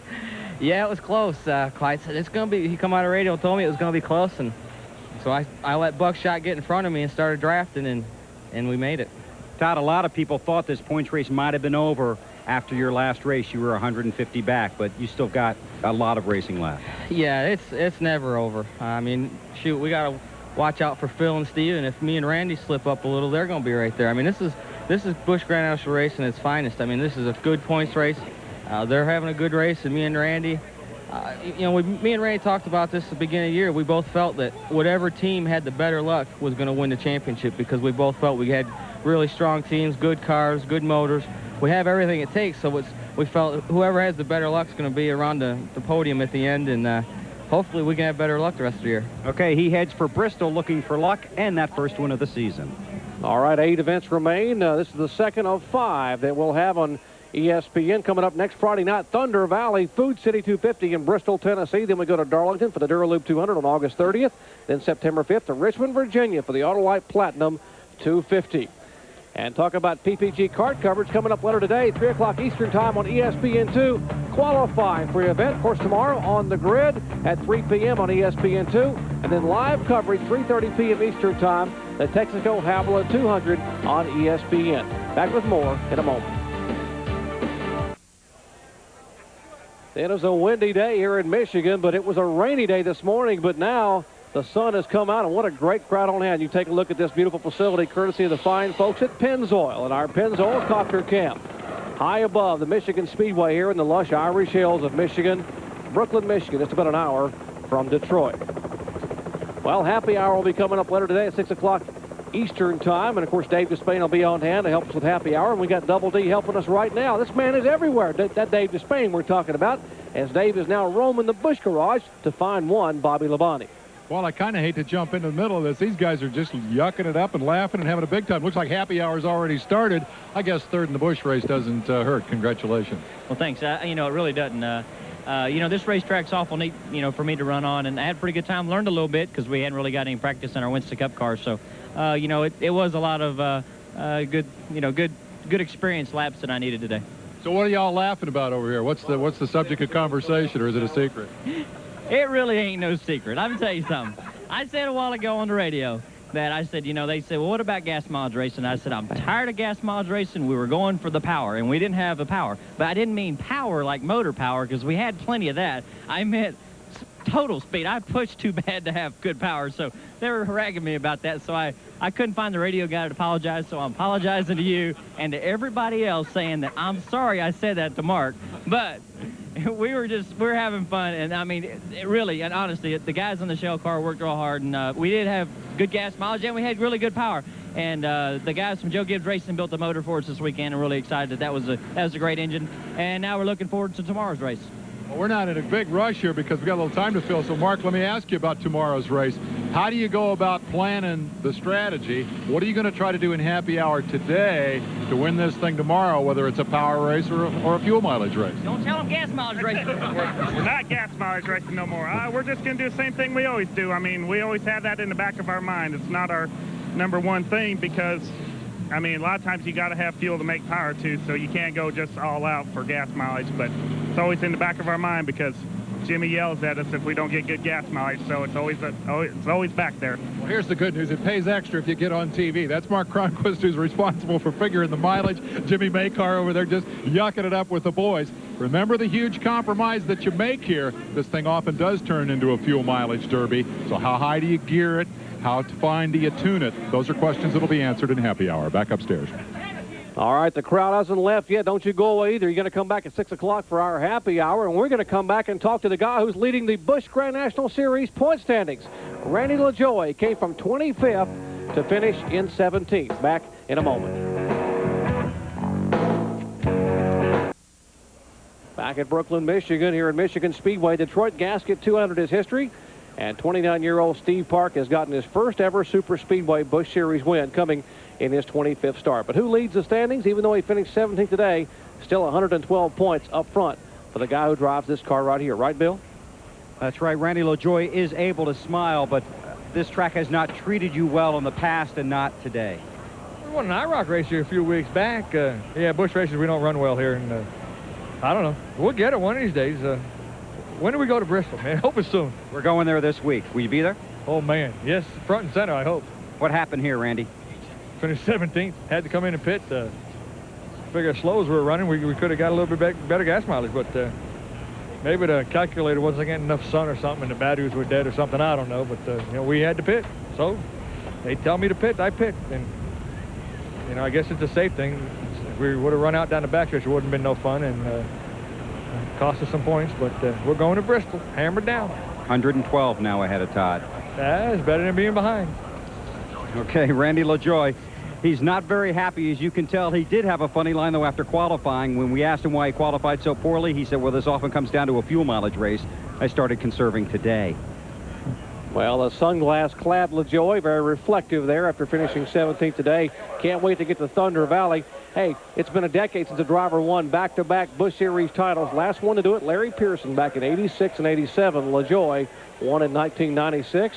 Yeah, it was close. Clyde said it's going to be, he come out of radio and told me it was going to be close, and so I let Buckshot get in front of me and started drafting, and we made it. Todd, a lot of people thought this points race might have been over after your last race. You were 150 back, but you still got a lot of racing left. Yeah, it's never over. I mean, shoot, we got to watch out for Phil and Steve, and if me and Randy slip up a little, they're going to be right there. I mean, this is Busch Grand National Race in its finest. I mean, this is a good points race. They're having a good race, and me and Randy, you know, me and Randy talked about this at the beginning of the year. We both felt that whatever team had the better luck was going to win the championship, because we both felt we had really strong teams, good cars, good motors. We have everything it takes, so we felt whoever has the better luck is going to be around the podium at the end, and hopefully we can have better luck the rest of the year. Okay, he heads for Bristol looking for luck and that first win of the season. All right, 8 events remain. This is the second of 5 that we'll have on ESPN. Coming up next Friday night, Thunder Valley Food City 250 in Bristol, Tennessee. Then we go to Darlington for the Duraloop 200 on August 30th. Then September 5th to Richmond, Virginia for the Autolite Platinum 250. And talk about PPG kart coverage coming up later today, 3 o'clock Eastern time on ESPN2. Qualifying for the event, of course, tomorrow on the grid at 3 p.m. on ESPN2. And then live coverage, 3:30 p.m. Eastern time, the Texaco Havola 200 on ESPN. Back with more in a moment. It was a windy day here in Michigan, but it was a rainy day this morning. But now the sun has come out, and what a great crowd on hand. You take a look at this beautiful facility, courtesy of the fine folks at Pennzoil and our Pennzoil Copter Camp. High above the Michigan Speedway here in the lush Irish Hills of Michigan, Brooklyn, Michigan. It's about an hour from Detroit. Well, happy hour will be coming up later today at 6 o'clock Eastern time. And, of course, Dave Despain will be on hand to help us with happy hour. And we got Double D helping us right now. This man is everywhere. That Dave Despain we're talking about, as Dave is now roaming the Busch garage to find one Bobby Labonte. Well, I kind of hate to jump into the middle of this. These guys are just yucking it up and laughing and having a big time. Looks like happy hour's already started. I guess third in the Busch race doesn't hurt. Congratulations. Well, thanks. You know, it really doesn't. You know, this racetrack's awful neat, you know, for me to run on, and I had a pretty good time. Learned a little bit because we hadn't really got any practice in our Winston Cup cars. So, you know, it was a lot of good, you know, good experience laps that I needed today. So what are y'all laughing about over here? What's the subject of conversation, or is it a secret? It really ain't no secret. I'm gonna tell you something. I said a while ago on the radio that I said, you know, they said, well, what about gas mileage racing? I said, I'm tired of gas mileage racing. We were going for the power, and we didn't have the power. But I didn't mean power like motor power, because we had plenty of that. I meant total speed. I pushed too bad to have good power, so they were ragging me about that. So I couldn't find the radio guy to apologize, so I'm apologizing to you and to everybody else, saying that I'm sorry I said that to Mark. But we're having fun, and I mean, it really, and honestly, the guys on the shell car worked real hard, and we did have good gas mileage, and we had really good power. And the guys from Joe Gibbs Racing built the motor for us this weekend, and really excited that was a great engine. And now we're looking forward to tomorrow's race. Well, we're not in a big rush here because we got a little time to fill. So, Mark, let me ask you about tomorrow's race. How do you go about planning the strategy? What are you going to try to do in happy hour today to win this thing tomorrow, whether it's a power race or a fuel mileage race? Don't tell them gas mileage racing. We're not gas mileage racing no more. We're just going to do the same thing we always do. I mean, we always have that in the back of our mind. It's not our #1 thing because, I mean, a lot of times you got to have fuel to make power too, so you can't go just all out for gas mileage. But it's always in the back of our mind because Jimmy yells at us if we don't get good gas mileage, so it's always back there. Well, here's the good news. It pays extra if you get on TV. That's Mark Cronquist, who's responsible for figuring the mileage. Jimmy Maycar over there just yucking it up with the boys. Remember the huge compromise that you make here. This thing often does turn into a fuel mileage derby. So how high do you gear it? How fine do you tune it? Those are questions that will be answered in happy hour. Back upstairs. All right, the crowd hasn't left yet. Don't you go away either. You're going to come back at 6 o'clock for our happy hour, and we're going to come back and talk to the guy who's leading the Busch Grand National Series point standings. Randy LaJoie came from 25th to finish in 17th. Back in a moment. Back at Brooklyn, Michigan, here in Michigan Speedway, Detroit Gasket 200 is history. And 29-year-old Steve Park has gotten his first ever Super Speedway Busch Series win, coming in his 25th start. But who leads the standings? Even though he finished 17th today, still 112 points up front for the guy who drives this car right here. Right, Bill? That's right. Randy LaJoie is able to smile, but this track has not treated you well in the past, and not today. We won an IROC race here a few weeks back. Yeah, Busch races, we don't run well here. And I don't know. We'll get it one of these days. When do we go to Bristol, man? Hope it's soon. We're going there this week. Will you be there? Oh, man. Yes, front and center, I hope. What happened here, Randy? Finished 17th. Had to come in and pit. Figure as slow as we were running, we could have got a little bit better gas mileage, but maybe the calculator wasn't getting enough sun or something, and the batteries were dead or something. I don't know, but, you know, we had to pit. So they tell me to pit, I pit. And, you know, I guess it's a safe thing. If we would have run out down the backstretch, it wouldn't have been no fun, and cost us some points, but we're going to Bristol, hammered down. 112 now ahead of Todd. That's better than being behind. Okay, Randy LaJoie. He's not very happy, as you can tell. He did have a funny line, though, after qualifying. When we asked him why he qualified so poorly, he said, well, this often comes down to a fuel mileage race. I started conserving today. Well, the sunglass-clad LaJoy, very reflective there after finishing 17th today. Can't wait to get to Thunder Valley. Hey, it's been a decade since a driver won back-to-back Busch Series titles. Last one to do it, Larry Pearson, back in '86 and '87. LaJoy won in 1996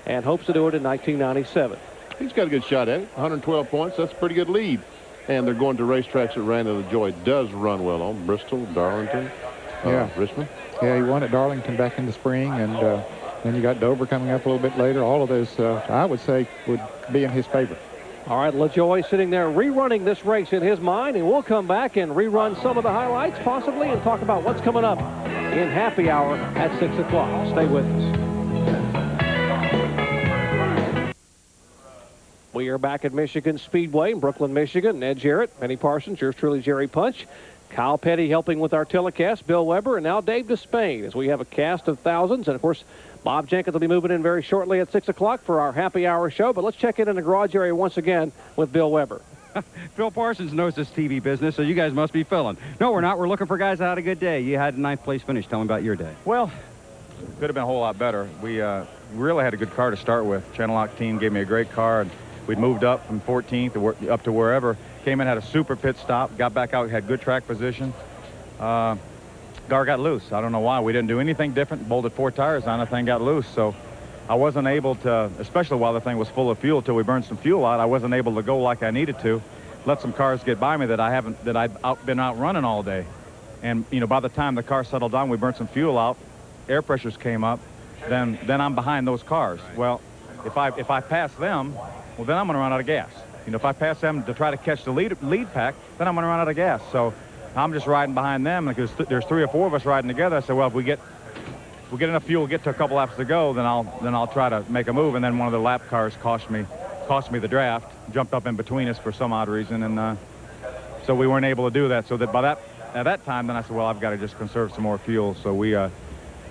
and hopes to do it in 1997. He's got a good shot at it. 112 points. That's a pretty good lead. And they're going to racetracks that Randy LaJoy does run well on. Bristol, Darlington, Richmond. Yeah, he won at Darlington back in the spring, and then you got Dover coming up a little bit later. All of those, I would say, would be in his favor. All right, LaJoy sitting there rerunning this race in his mind, and we'll come back and rerun some of the highlights possibly and talk about what's coming up in Happy Hour at 6 o'clock. Stay with us. We are back at Michigan Speedway in Brooklyn, Michigan. Ed Jarrett, Benny Parsons, yours truly, Jerry Punch. Kyle Petty helping with our telecast, Bill Weber, and now Dave Despain as we have a cast of thousands. And, of course, Bob Jenkins will be moving in very shortly at 6 o'clock for our Happy Hour show. But let's check in the garage area once again with Bill Weber. Phil Parsons knows this TV business, so you guys must be filling. No, we're not. We're looking for guys that had a good day. You had a 9th place finish. Tell me about your day. Well, could have been a whole lot better. We really had a good car to start with. Channel Lock team gave me a great car, and we'd moved up from 14th up to wherever. Came in, had a super pit stop, got back out, had good track position. Car got loose. I don't know why. We didn't do anything different. Bolted 4 tires on the thing, got loose. So I wasn't able to, especially while the thing was full of fuel, till we burned some fuel out, I wasn't able to go like I needed to. Let some cars get by me that I'd been out running all day. And, you know, by the time the car settled down, we burned some fuel out, air pressures came up, then I'm behind those cars. Well, if I pass them, well, then I'm going to run out of gas. You know, if I pass them to try to catch the lead pack, then I'm going to run out of gas. So I'm just riding behind them because there's 3 or 4 of us riding together. I said, well, if we get enough fuel to get to a couple laps to go, then I'll try to make a move. And then one of the lap cars cost me the draft, jumped up in between us for some odd reason, and so we weren't able to do that. So that at that time, then I said, well, I've got to just conserve some more fuel. So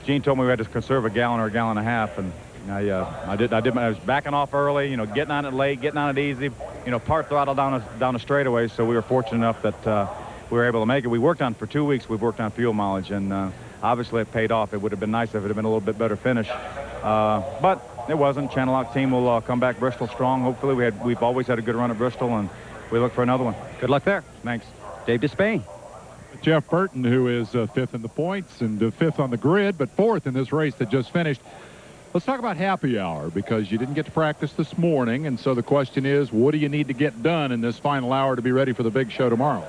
Gene told me we had to conserve a gallon or a gallon and a half, and I was backing off early, you know, getting on it late, getting on it easy, you know, part throttle down the straightaway. So we were fortunate enough that we were able to make it. We worked on for 2 weeks. We've worked on fuel mileage, and obviously it paid off. It would have been nice if it had been a little bit better finish, but it wasn't. Channel Lock team will come back Bristol strong. Hopefully, we've always had a good run at Bristol, and we look for another one. Good luck there. Thanks. Dave Despain. Jeff Burton, who is 5th in the points and 5th on the grid, but 4th in this race that just finished. Let's talk about Happy Hour, because you didn't get to practice this morning, and so the question is, what do you need to get done in this final hour to be ready for the big show tomorrow?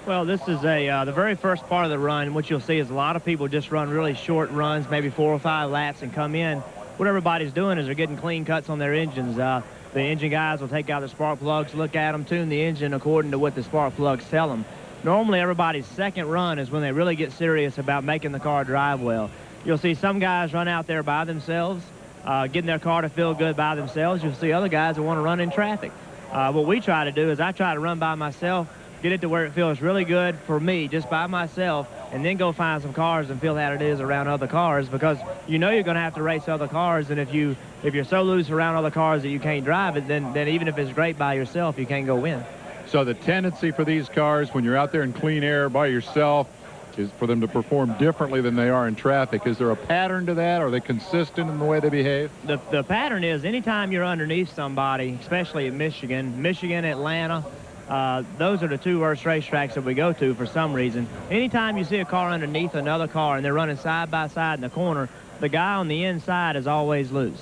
Well, this is the very first part of the run. What you'll see is a lot of people just run really short runs, maybe 4 or 5 laps, and come in. What everybody's doing is they're getting clean cuts on their engines. The engine guys will take out the spark plugs, look at them, tune the engine according to what the spark plugs tell them. Normally, everybody's second run is when they really get serious about making the car drive well. You'll see some guys run out there by themselves, getting their car to feel good by themselves. You'll see other guys that want to run in traffic. What we try to do is I try to run by myself, get it to where it feels really good for me just by myself, and then go find some cars and feel how it is around other cars, because you know you're going to have to race other cars, and if you're so loose around other cars that you can't drive it, then even if it's great by yourself, you can't go win. So the tendency for these cars when you're out there in clean air by yourself is for them to perform differently than they are in traffic. Is there a pattern to that? Are they consistent in the way they behave? The pattern is anytime you're underneath somebody, especially at Michigan, Atlanta, those are the 2 worst racetracks that we go to for some reason. Anytime you see a car underneath another car and they're running side by side in the corner, the guy on the inside is always loose.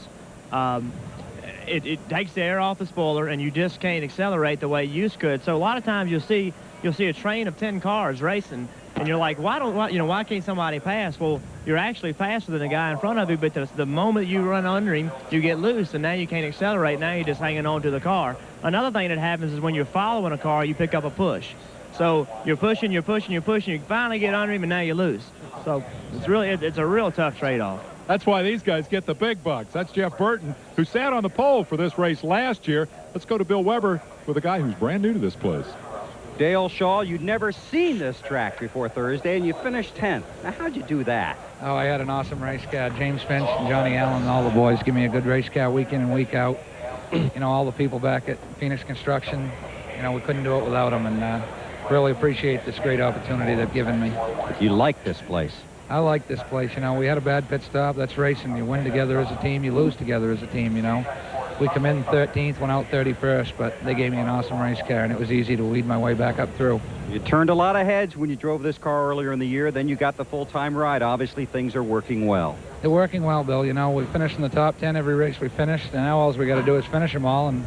It takes the air off the spoiler, and you just can't accelerate the way you could. So a lot of times you'll see a train of 10 cars racing, and you're like, why can't somebody pass? Well, you're actually faster than the guy in front of you, but the moment you run under him, you get loose, and now you can't accelerate. Now you're just hanging on to the car. Another thing that happens is when you're following a car, you pick up a push. So you're pushing, you finally get under him, and now you lose. So it's a real tough trade-off. That's why these guys get the big bucks. That's Jeff Burton, who sat on the pole for this race last year. Let's go to Bill Weber with a guy who's brand new to this place. Dale Shaw, you'd never seen this track before Thursday, and you finished 10th. Now, how'd you do that? Oh, I had an awesome race car. James Finch and Johnny Allen and all the boys give me a good race car week in and week out. You know, all the people back at Phoenix Construction, you know, we couldn't do it without them, and really appreciate this great opportunity they've given me. You like this place? I like this place. You know, we had a bad pit stop. That's racing. You win together as a team. You lose together as a team, you know. We come in 13th, went out 31st, but they gave me an awesome race car, and it was easy to weed my way back up through. You turned a lot of heads when you drove this car earlier in the year. Then you got the full-time ride. Obviously, things are working well. They're working well, Bill. You know, we finished in the top 10 every race we finished, and now all we got to do is finish them all, and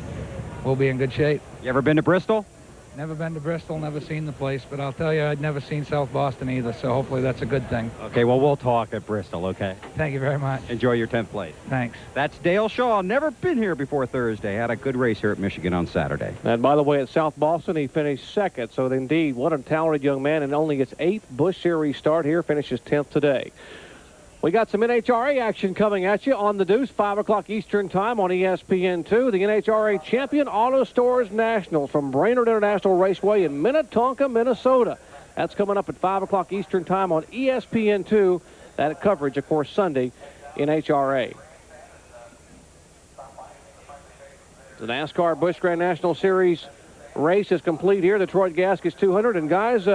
we'll be in good shape. You ever been to Bristol? Never been to Bristol, never seen the place, but I'll tell you, I'd never seen South Boston either, so hopefully that's a good thing. Okay, well, we'll talk at Bristol, okay? Thank you very much. Enjoy your 10th place. Thanks. That's Dale Shaw. Never been here before Thursday. Had a good race here at Michigan on Saturday. And by the way, at South Boston, he finished second. So indeed, what a talented young man, and only gets 8th Busch Series start here, finishes 10th today. We got some NHRA action coming at you on the Deuce, 5 o'clock Eastern time on ESPN2. The NHRA Champion Auto Stores Nationals from Brainerd International Raceway in Minnetonka, Minnesota. That's coming up at 5 o'clock Eastern time on ESPN2. That coverage, of course, Sunday, NHRA. The NASCAR Busch Grand National Series race is complete here, Detroit Gaskets 200. And guys,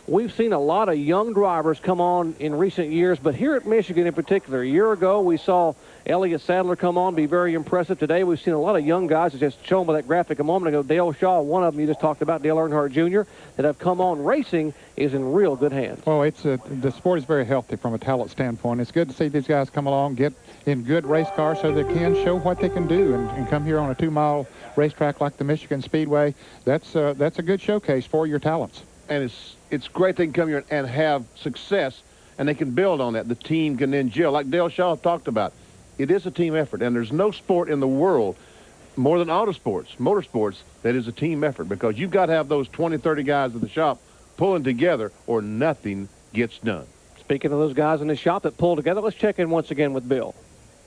we've seen a lot of young drivers come on in recent years, but here at Michigan in particular, a year ago we saw Elliott Sadler come on, be very impressive. Today we've seen a lot of young guys, as just shown by that graphic a moment ago. Dale Shaw, one of them you just talked about, Dale Earnhardt Jr., that have come on. Racing is in real good hands. Well, the sport is very healthy from a talent standpoint. It's good to see these guys come along, get in good race cars so they can show what they can do and come here on a 2-mile racetrack like the Michigan Speedway. That's a good showcase for your talents. And it's great they can come here and have success, and they can build on that. The team can then gel, like Dale Shaw talked about. It is a team effort, and there's no sport in the world more than auto sports, motorsports, that is a team effort, because you've got to have those 20, 30 guys in the shop pulling together or nothing gets done. Speaking of those guys in the shop that pull together, let's check in once again with Bill.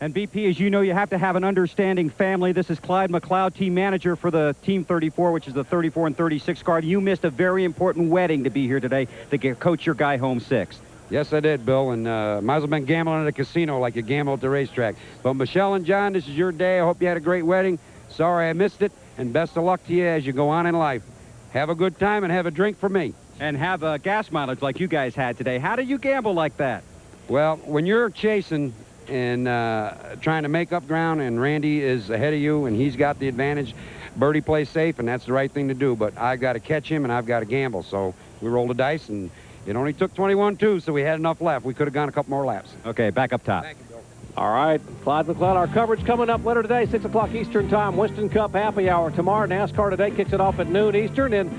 And BP, as you know, you have to have an understanding family. This is Clyde McLeod, team manager for the Team 34, which is the 34 and 36 car. You missed a very important wedding to be here today to coach your guy home 6th. Yes, I did, Bill, and might as well have been gambling at a casino like you gamble at the racetrack. But Michelle and John, this is your day. I hope you had a great wedding. Sorry I missed it, and best of luck to you as you go on in life. Have a good time and have a drink for me. And have a gas mileage like you guys had today. How do you gamble like that? Well, when you're chasing and trying to make up ground, and Randy is ahead of you, and he's got the advantage, Birdie plays safe, and that's the right thing to do. But I've got to catch him, and I've got to gamble. So we rolled the dice, and it only took 21-2, so we had enough left. We could have gone a couple more laps. Okay, back up top. Thank you, Bill. All right, Clyde McLeod, our coverage coming up later today, 6 o'clock Eastern time, Winston Cup happy hour. Tomorrow, NASCAR Today kicks it off at noon Eastern, and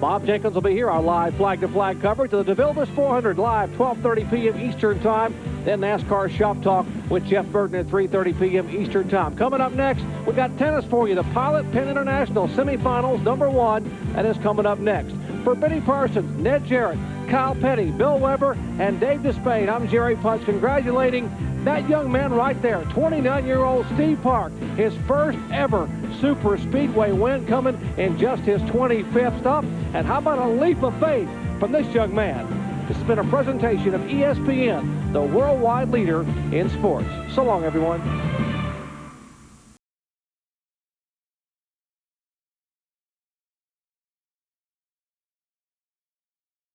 Bob Jenkins will be here, our live flag-to-flag coverage of the DeVille Busch 400 live, 12:30 p.m. Eastern time. Then NASCAR Shop Talk with Jeff Burton at 3:30 p.m. Eastern time. Coming up next, we've got tennis for you. The Pilot Penn International semifinals, #1. That is coming up next. For Benny Parsons, Ned Jarrett, Kyle Petty, Bill Weber, and Dave Despain, I'm Jerry Punch, congratulating that young man right there, 29-year-old Steve Park, his first ever Super Speedway win coming in just his 25th stop. And how about a leap of faith from this young man? This has been a presentation of ESPN, the worldwide leader in sports. So long, everyone.